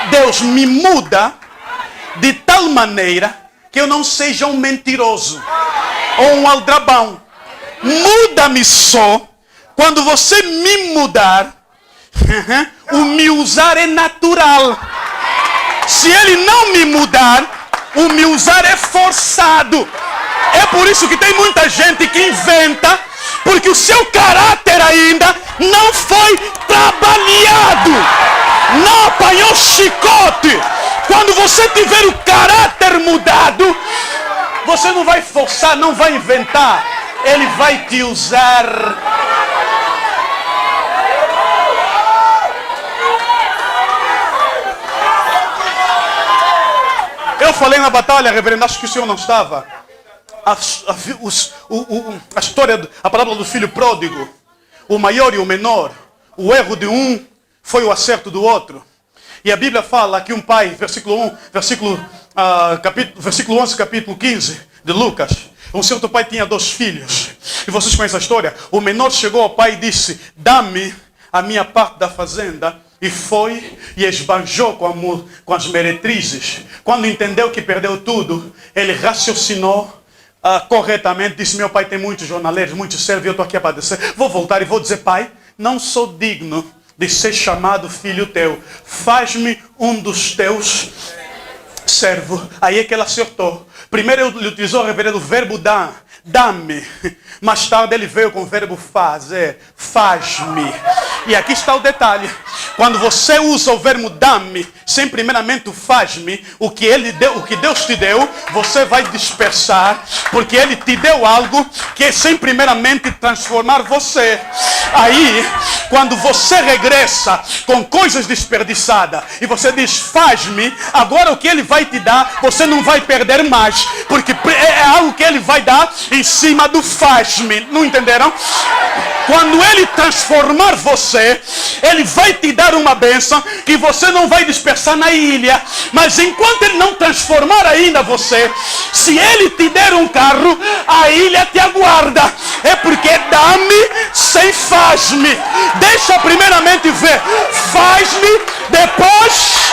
Deus me muda de tal maneira que eu não seja um mentiroso ou um aldrabão. Muda-me só quando você me mudar. O me usar é natural. Se ele não me mudar, o me usar é forçado. É por isso que tem muita gente que inventa, porque o seu caráter ainda não foi trabalhado, não apanhou chicote. Quando você tiver o caráter mudado, você não vai forçar, não vai inventar. Ele vai te usar. Eu falei na batalha, reverendo, acho que o senhor não estava. A história, a parábola do filho pródigo. O maior e o menor. O erro de um foi o acerto do outro. E a Bíblia fala que um pai, versículo 11, capítulo 15 de Lucas. Um certo pai tinha 2 filhos. E vocês conhecem a história. O menor chegou ao pai e disse: dá-me a minha parte da fazenda. E foi e esbanjou com as meretrizes. Quando entendeu que perdeu tudo, ele raciocinou corretamente. Disse: meu pai tem muitos jornaleiros, muitos servos, eu estou aqui a padecer. Vou voltar e vou dizer: pai, não sou digno de ser chamado filho teu. Faz-me um dos teus servos. Aí é que ele acertou. Primeiro ele utilizou o verbo dar. Dá-me. Mais tarde ele veio com o verbo fazer. Faz-me. E aqui está o detalhe. Quando você usa o verbo dá-me, sem primeiramente o faz-me, o que Deus te deu, você vai dispersar, porque Ele te deu algo que é sem primeiramente transformar você. Aí, quando você regressa com coisas desperdiçadas, e você diz, faz-me, agora o que Ele vai te dar, você não vai perder mais, porque é algo que Ele vai dar em cima do faz-me. Não entenderam? Quando Ele transformar você, Ele vai te dar uma bênção que você não vai dispersar na ilha. Mas enquanto Ele não transformar ainda você, se Ele te der um carro, a ilha te aguarda. É porque dá-me sem faz-me. Deixa primeiramente ver. Faz-me, depois...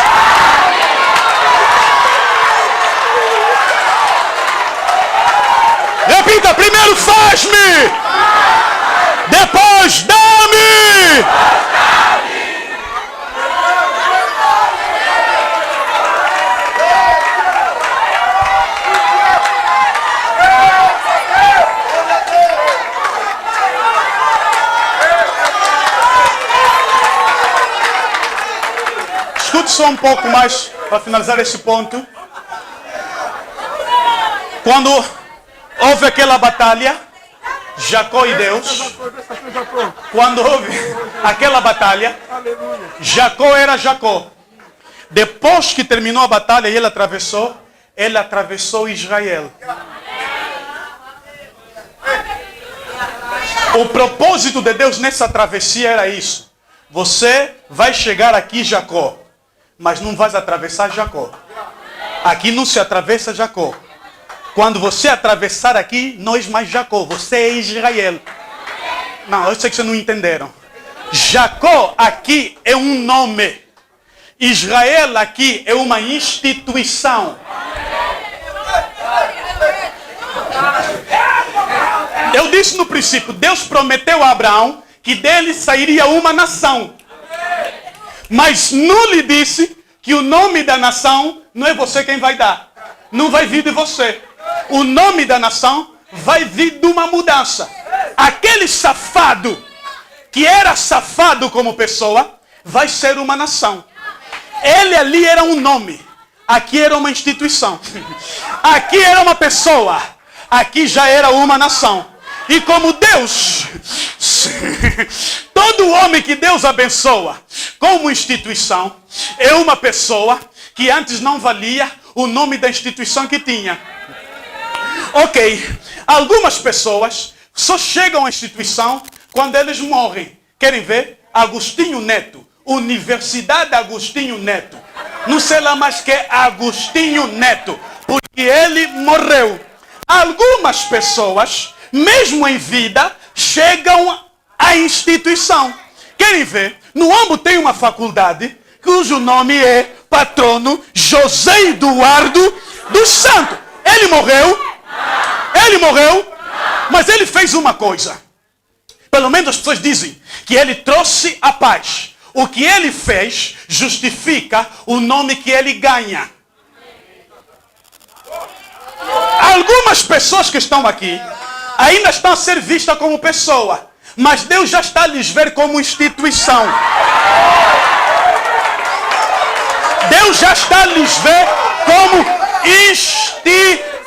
Repita, primeiro faz-me. Depois dá-me. Escute só um pouco mais para finalizar esse ponto. Quando houve aquela batalha, Jacó e Deus, quando houve aquela batalha, Jacó era Jacó. Depois que terminou a batalha e ele atravessou Israel. O propósito de Deus nessa travessia era isso. Você vai chegar aqui, Jacó, mas não vais atravessar Jacó. Aqui não se atravessa Jacó. Quando você atravessar aqui, não és mais Jacó, você é Israel. Não, eu sei que vocês não entenderam. Jacó aqui é um nome. Israel aqui é uma instituição. Eu disse no princípio, Deus prometeu a Abraão que dele sairia uma nação. Mas não lhe disse que o nome da nação não é você quem vai dar. Não vai vir de você. O nome da nação vai vir de uma mudança. Aquele safado, que era safado como pessoa, vai ser uma nação. Ele ali era um nome. Aqui era uma instituição. Aqui era uma pessoa. Aqui já era uma nação. E como Deus, todo homem que Deus abençoa como instituição, é uma pessoa que antes não valia o nome da instituição que tinha. Ok, algumas pessoas só chegam à instituição quando eles morrem. Querem ver? Agostinho Neto, Universidade Agostinho Neto. Não sei lá mais que é Agostinho Neto, porque ele morreu. Algumas pessoas, mesmo em vida, chegam à instituição. Querem ver? No Ambo tem uma faculdade cujo nome é Patrono José Eduardo dos Santos. Ele morreu? Ele morreu? Mas ele fez uma coisa. Pelo menos as pessoas dizem que ele trouxe a paz. O que ele fez justifica o nome que ele ganha. Algumas pessoas que estão aqui ainda estão a ser vistas como pessoa, mas Deus já está a lhes ver como instituição. Deus já está a lhes ver como instituição.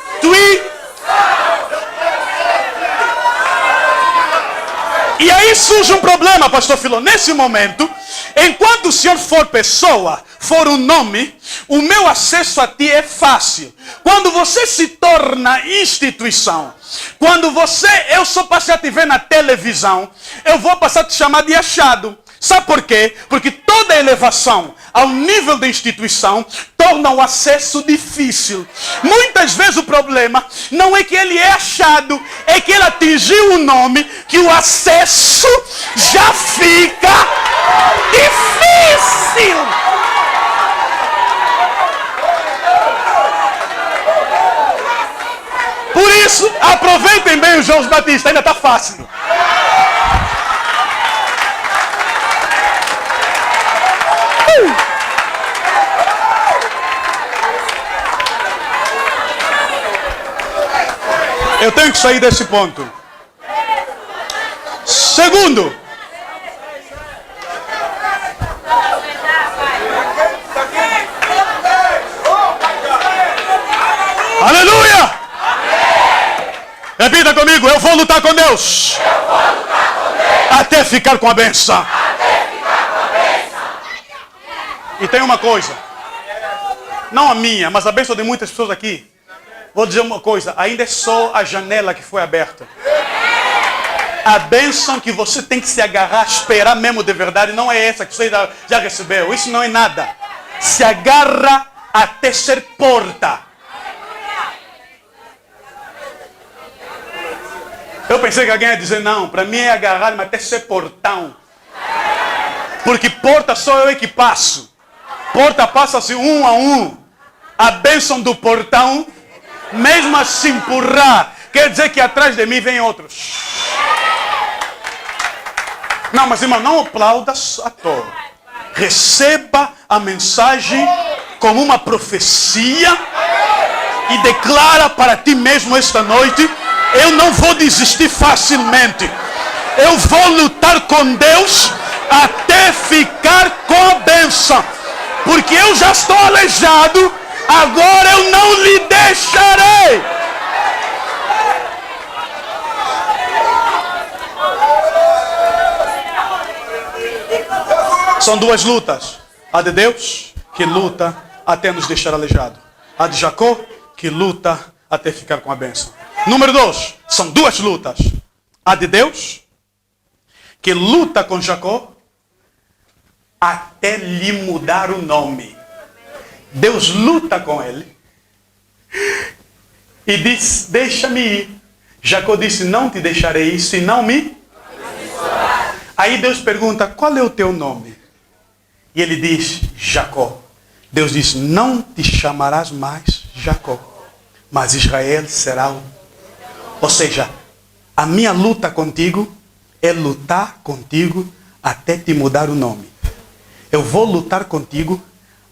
E aí surge um problema, pastor Filó. Nesse momento, enquanto o senhor for pessoa, for um nome, o meu acesso a ti é fácil. Quando você se torna instituição, quando eu só passar a te ver na televisão, eu vou passar a te chamar de achado. Sabe por quê? Porque toda elevação ao nível da instituição torna o acesso difícil. Muitas vezes o problema não é que ele é achado, é que ele atingiu um nome que o acesso já fica difícil. Por isso, aproveitem bem o João Batista, ainda está fácil. Eu tenho que sair desse ponto. Segundo, aleluia! Repita comigo, eu vou lutar com Deus. Até ficar com a benção. E tem uma coisa, não a minha, mas a bênção de muitas pessoas aqui. Vou dizer uma coisa, ainda é só a janela que foi aberta. A bênção que você tem que se agarrar, esperar mesmo de verdade, não é essa que você já recebeu. Isso não é nada. Se agarra até ser porta. Eu pensei que alguém ia dizer, não, para mim é agarrar, mas até ser portão. Porque porta só eu que passo. Porta passa-se um a um. A bênção do portão, mesmo a se empurrar, quer dizer que atrás de mim vem outros. Não, mas irmão, não aplaudas à toa. Receba a mensagem como uma profecia e declara para ti mesmo esta noite: eu não vou desistir facilmente. Eu vou lutar com Deus até ficar com a bênção. Porque eu já estou aleijado, agora eu não lhe deixarei. São duas lutas. A de Deus, que luta até nos deixar aleijado. A de Jacó, que luta até ficar com a bênção. Número 2, são duas lutas. A de Deus, que luta com Jacó até lhe mudar o nome. Deus luta com ele e diz: deixa-me ir. Jacó disse: não te deixarei ir se não me abençoar. Aí Deus pergunta: qual é o teu nome? E ele diz: Jacó. Deus diz: não te chamarás mais Jacó, mas Israel será o. Ou seja, a minha luta contigo é lutar contigo até te mudar o nome. Eu vou lutar contigo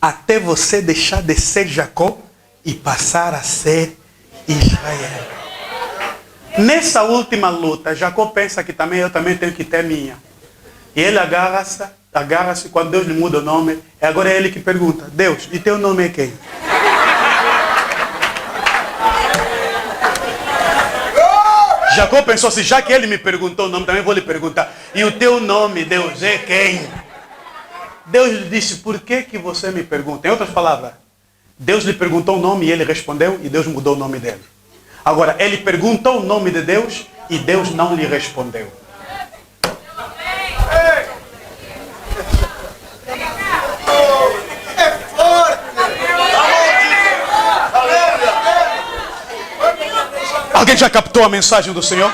até você deixar de ser Jacó e passar a ser Israel. Nessa última luta, Jacó pensa que eu também tenho que ter minha. E ele agarra-se quando Deus lhe muda o nome. E agora é ele que pergunta: Deus, e teu nome é quem? Jacó pensou assim: já que ele me perguntou o nome, também vou lhe perguntar: e o teu nome, Deus, é quem? Deus lhe disse: por que você me pergunta? Em outras palavras, Deus lhe perguntou o nome e ele respondeu e Deus mudou o nome dele. Agora, ele perguntou o nome de Deus e Deus não lhe respondeu. Alguém já captou a mensagem do Senhor?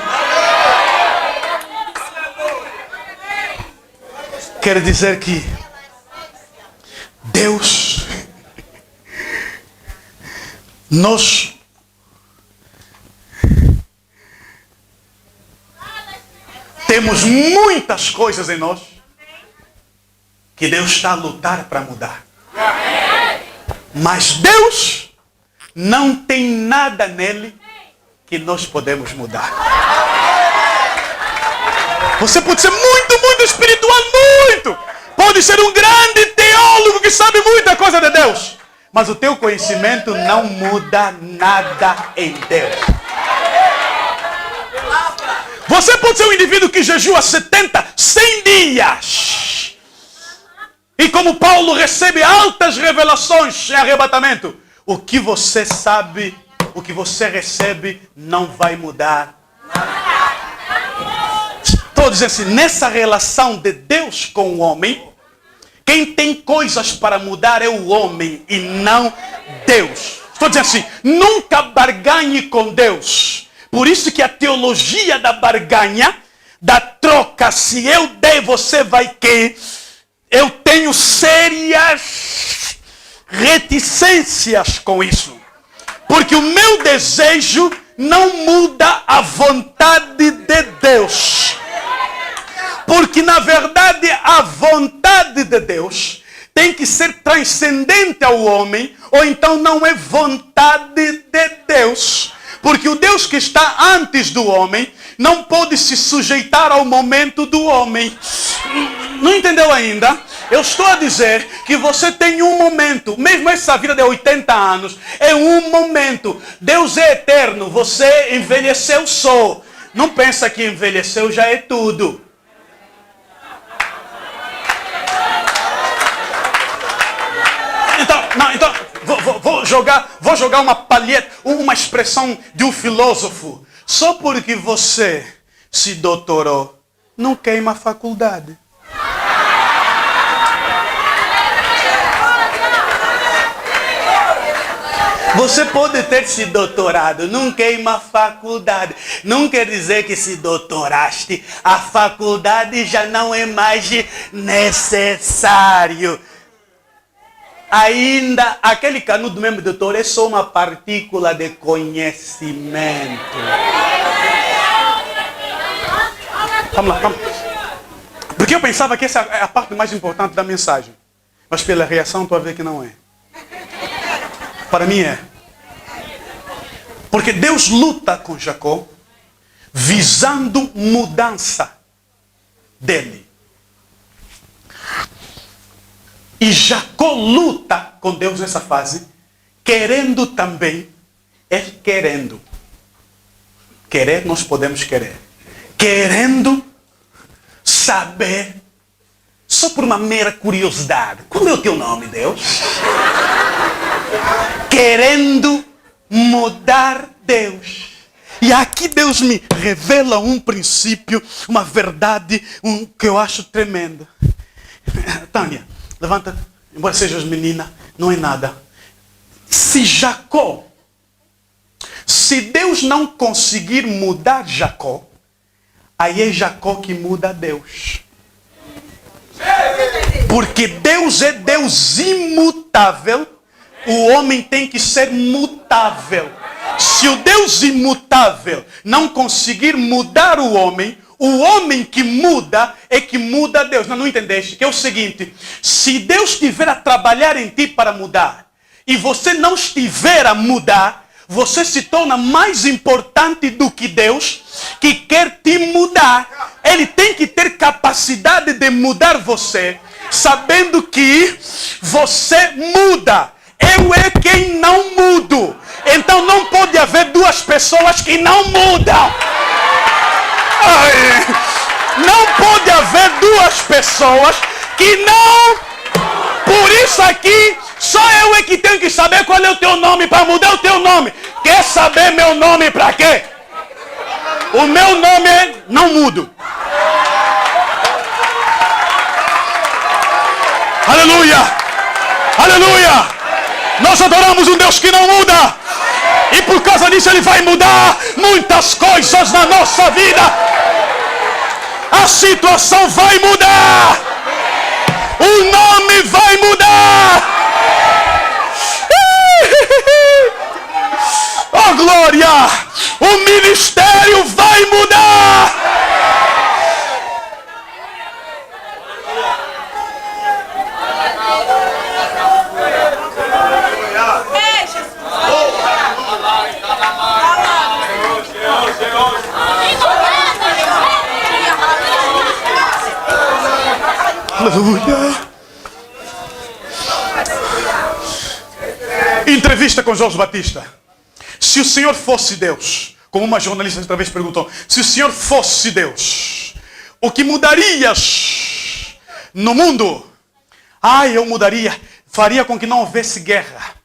Quer dizer que Deus, nós temos muitas coisas em nós que Deus está a lutar para mudar. Mas Deus não tem nada nele que nós podemos mudar. Você pode ser muito espiritual, muito. Pode ser um grande teólogo que sabe muita coisa de Deus. Mas o teu conhecimento não muda nada em Deus. Você pode ser um indivíduo que jejua 70, 100 dias. E como Paulo recebe altas revelações em arrebatamento, o que você sabe, o que você recebe não vai mudar. Estou dizendo assim, nessa relação de Deus com o homem, quem tem coisas para mudar é o homem e não Deus. Estou dizendo assim, nunca barganhe com Deus. Por isso que a teologia da barganha, da troca, se eu der, você vai querer, eu tenho sérias reticências com isso. Porque o meu desejo não muda a vontade de Deus. Porque na verdade a vontade de Deus tem que ser transcendente ao homem, ou então não é vontade de Deus. Porque o Deus que está antes do homem não pode se sujeitar ao momento do homem. Não entendeu ainda? Eu estou a dizer que você tem um momento, mesmo essa vida de 80 anos, é um momento. Deus é eterno, você envelheceu só. Não pensa que envelheceu já é tudo. Então, vou jogar uma palheta, uma expressão de um filósofo. Só porque você se doutorou, não queima a faculdade. Você pode ter se doutorado, não queima a faculdade. Não quer dizer que se doutoraste, a faculdade já não é mais necessário. Ainda, aquele canudo mesmo, doutor, é só uma partícula de conhecimento. Vamos lá, vamos. Porque eu pensava que essa é a parte mais importante da mensagem. Mas pela reação, estou a ver que não é. Para mim é. Porque Deus luta com Jacó, visando mudança dele. E Jacó luta com Deus nessa fase, querendo também, querendo. Querer, nós podemos querer. Querendo saber, só por uma mera curiosidade, qual é o teu nome, Deus? Querendo mudar Deus. E aqui Deus me revela um princípio, uma verdade, que eu acho tremenda. Tânia, levanta, embora sejas menina, não é nada. Se Deus não conseguir mudar Jacó, aí é Jacó que muda Deus. Porque Deus é Deus imutável, o homem tem que ser mutável. Se o Deus imutável não conseguir mudar o homem que muda é que muda Deus. Não entendeste? Que é o seguinte, se Deus estiver a trabalhar em ti para mudar, e você não estiver a mudar, você se torna mais importante do que Deus, que quer te mudar. Ele tem que ter capacidade de mudar você, sabendo que você muda. Eu é quem não mudo. Então não pode haver duas pessoas que não mudam. Não pode haver duas pessoas que não. Por isso aqui Só eu é que tenho que saber qual é o teu nome para mudar o teu nome. Quer saber meu nome para quê? O meu nome é não mudo. Aleluia! Aleluia! Nós adoramos um Deus que não muda. E por causa disso Ele vai mudar muitas coisas na nossa vida. A situação vai mudar. O nome vai mudar. Oh glória! O ministério vai mudar. Aleluia. Entrevista com Jorge Batista. Se o Senhor fosse Deus, como uma jornalista outra vez perguntou, se o Senhor fosse Deus, o que mudarias no mundo? Eu mudaria, faria com que não houvesse guerra.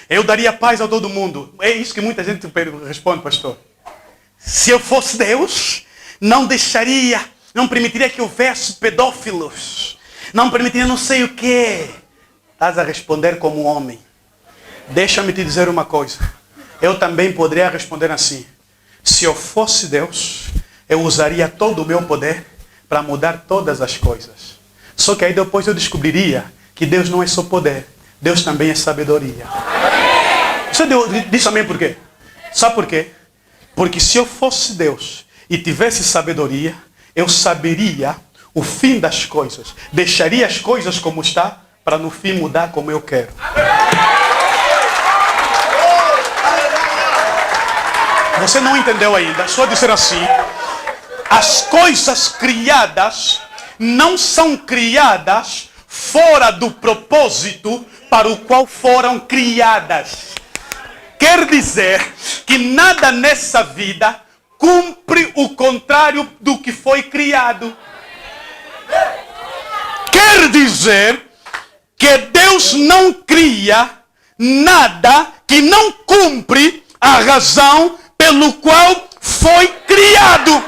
Eu daria paz a todo mundo. É isso que muita gente responde, pastor. Se eu fosse Deus, não permitiria que houvesse pedófilos. Não permitiria não sei o quê. Estás a responder como homem. Deixa-me te dizer uma coisa. Eu também poderia responder assim. Se eu fosse Deus, eu usaria todo o meu poder para mudar todas as coisas. Só que aí depois eu descobriria que Deus não é só poder. Deus também é sabedoria. Você disse amém por quê? Sabe por quê? Porque se eu fosse Deus e tivesse sabedoria, eu saberia o fim das coisas. Deixaria as coisas como está, para no fim mudar como eu quero. Você não entendeu ainda, só dizer assim. As coisas criadas não são criadas fora do propósito para o qual foram criadas. Quer dizer que nada nessa vida cumpre o contrário do que foi criado. Quer dizer que Deus não cria nada que não cumpre a razão pelo qual foi criado.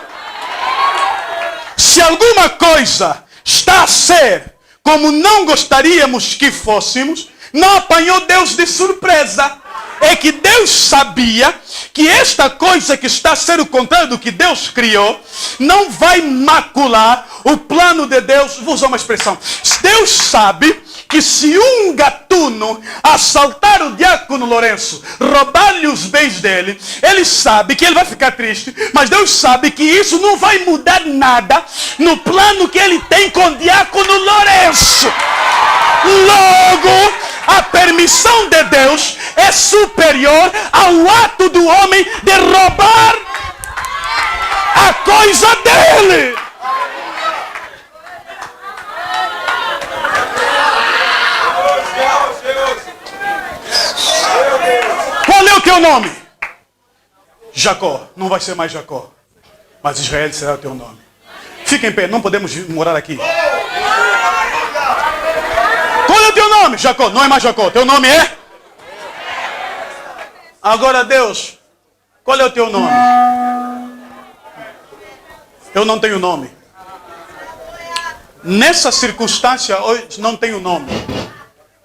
Se alguma coisa está a ser como não gostaríamos que fôssemos, não apanhou Deus de surpresa. É que Deus sabia que esta coisa que está a ser o contrário do que Deus criou, não vai macular o plano de Deus. Vou usar uma expressão. Deus sabe que se um gatuno assaltar o diácono Lourenço, roubar-lhe os bens dele, ele sabe que ele vai ficar triste, mas Deus sabe que isso não vai mudar nada no plano que ele tem com o diácono Lourenço. Logo, a permissão de Deus é superior ao ato do homem de roubar a coisa dele. Qual é o teu nome? Jacó. Não vai ser mais Jacó, mas Israel será o teu nome. Fica em pé, não podemos morar aqui. Qual é o teu nome? Jacó. Não é mais Jacó. Teu nome é? Agora Deus, qual é o teu nome? Eu não tenho nome. Nessa circunstância, hoje não tenho nome.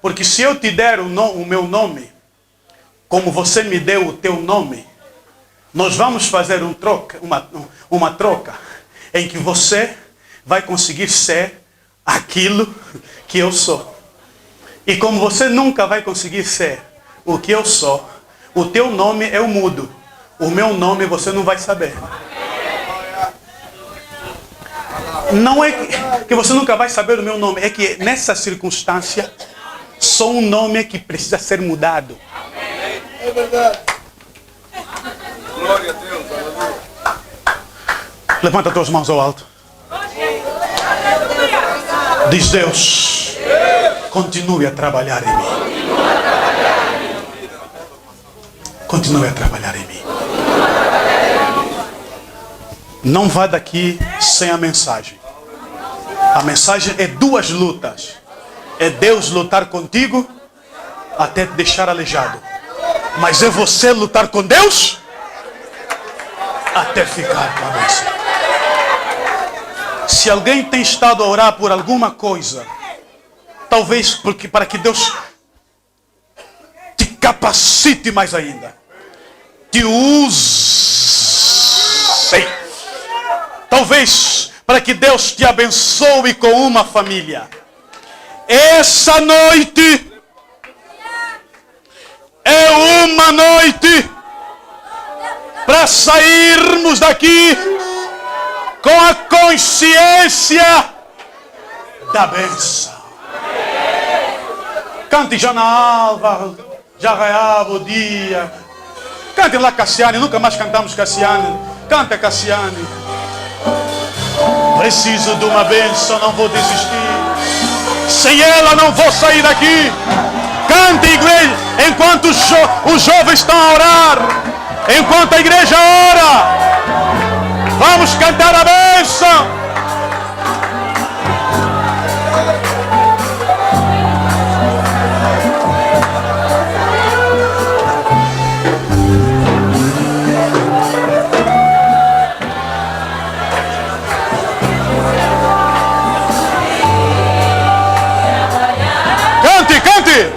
Porque se eu te der o meu nome, como você me deu o teu nome, nós vamos fazer uma troca em que você vai conseguir ser aquilo que eu sou. E como você nunca vai conseguir ser o que eu sou, o teu nome eu mudo. O meu nome você não vai saber. Não é que você nunca vai saber o meu nome. É que nessa circunstância, só um nome que precisa ser mudado. É verdade. Glória a Deus. Levanta as tuas mãos ao alto. Diz Deus, continue a trabalhar em mim. Continue a trabalhar em mim. Não vá daqui sem a mensagem. A mensagem é duas lutas. É Deus lutar contigo até te deixar aleijado. Mas é você lutar com Deus até ficar com a bênção. Se alguém tem estado a orar por alguma coisa, talvez porque para que Deus te capacite mais ainda, te use, talvez para que Deus te abençoe com uma família. Essa noite é uma noite para sairmos daqui com a consciência da bênção. Cante Jana Alva, já raiava o dia. Cante lá Cassiane, nunca mais cantamos Cassiane. Canta Cassiane. Preciso de uma bênção, não vou desistir. Sem ela não vou sair daqui. Cante, igreja, enquanto os jovens estão a orar. Enquanto a igreja ora. Vamos cantar a bênção. Cante!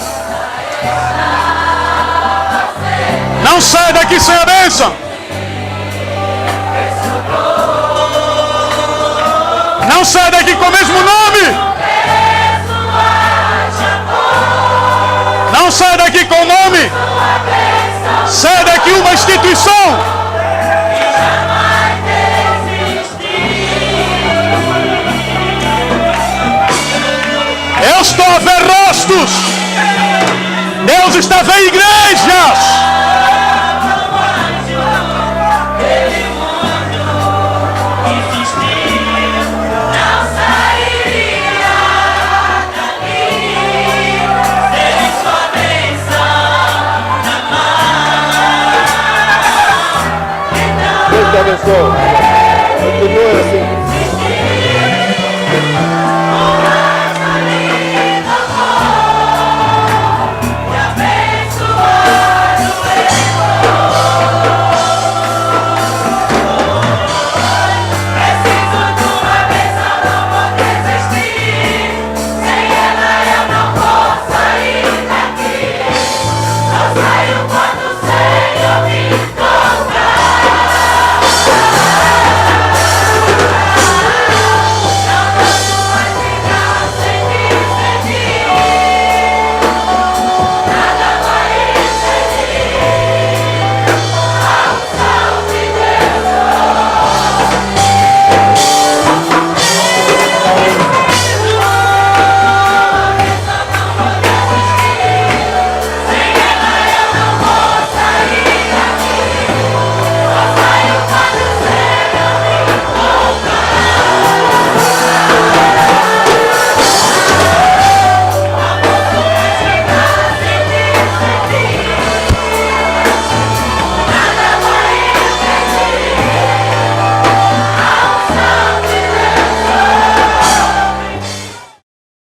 Não sai daqui sem a bênção. Não sai daqui com o mesmo nome. Não sai daqui com o nome. Sai daqui uma instituição. Eu estou a ver rostos. Deus está a ver igrejas. Deus te abençoe. Continue assim.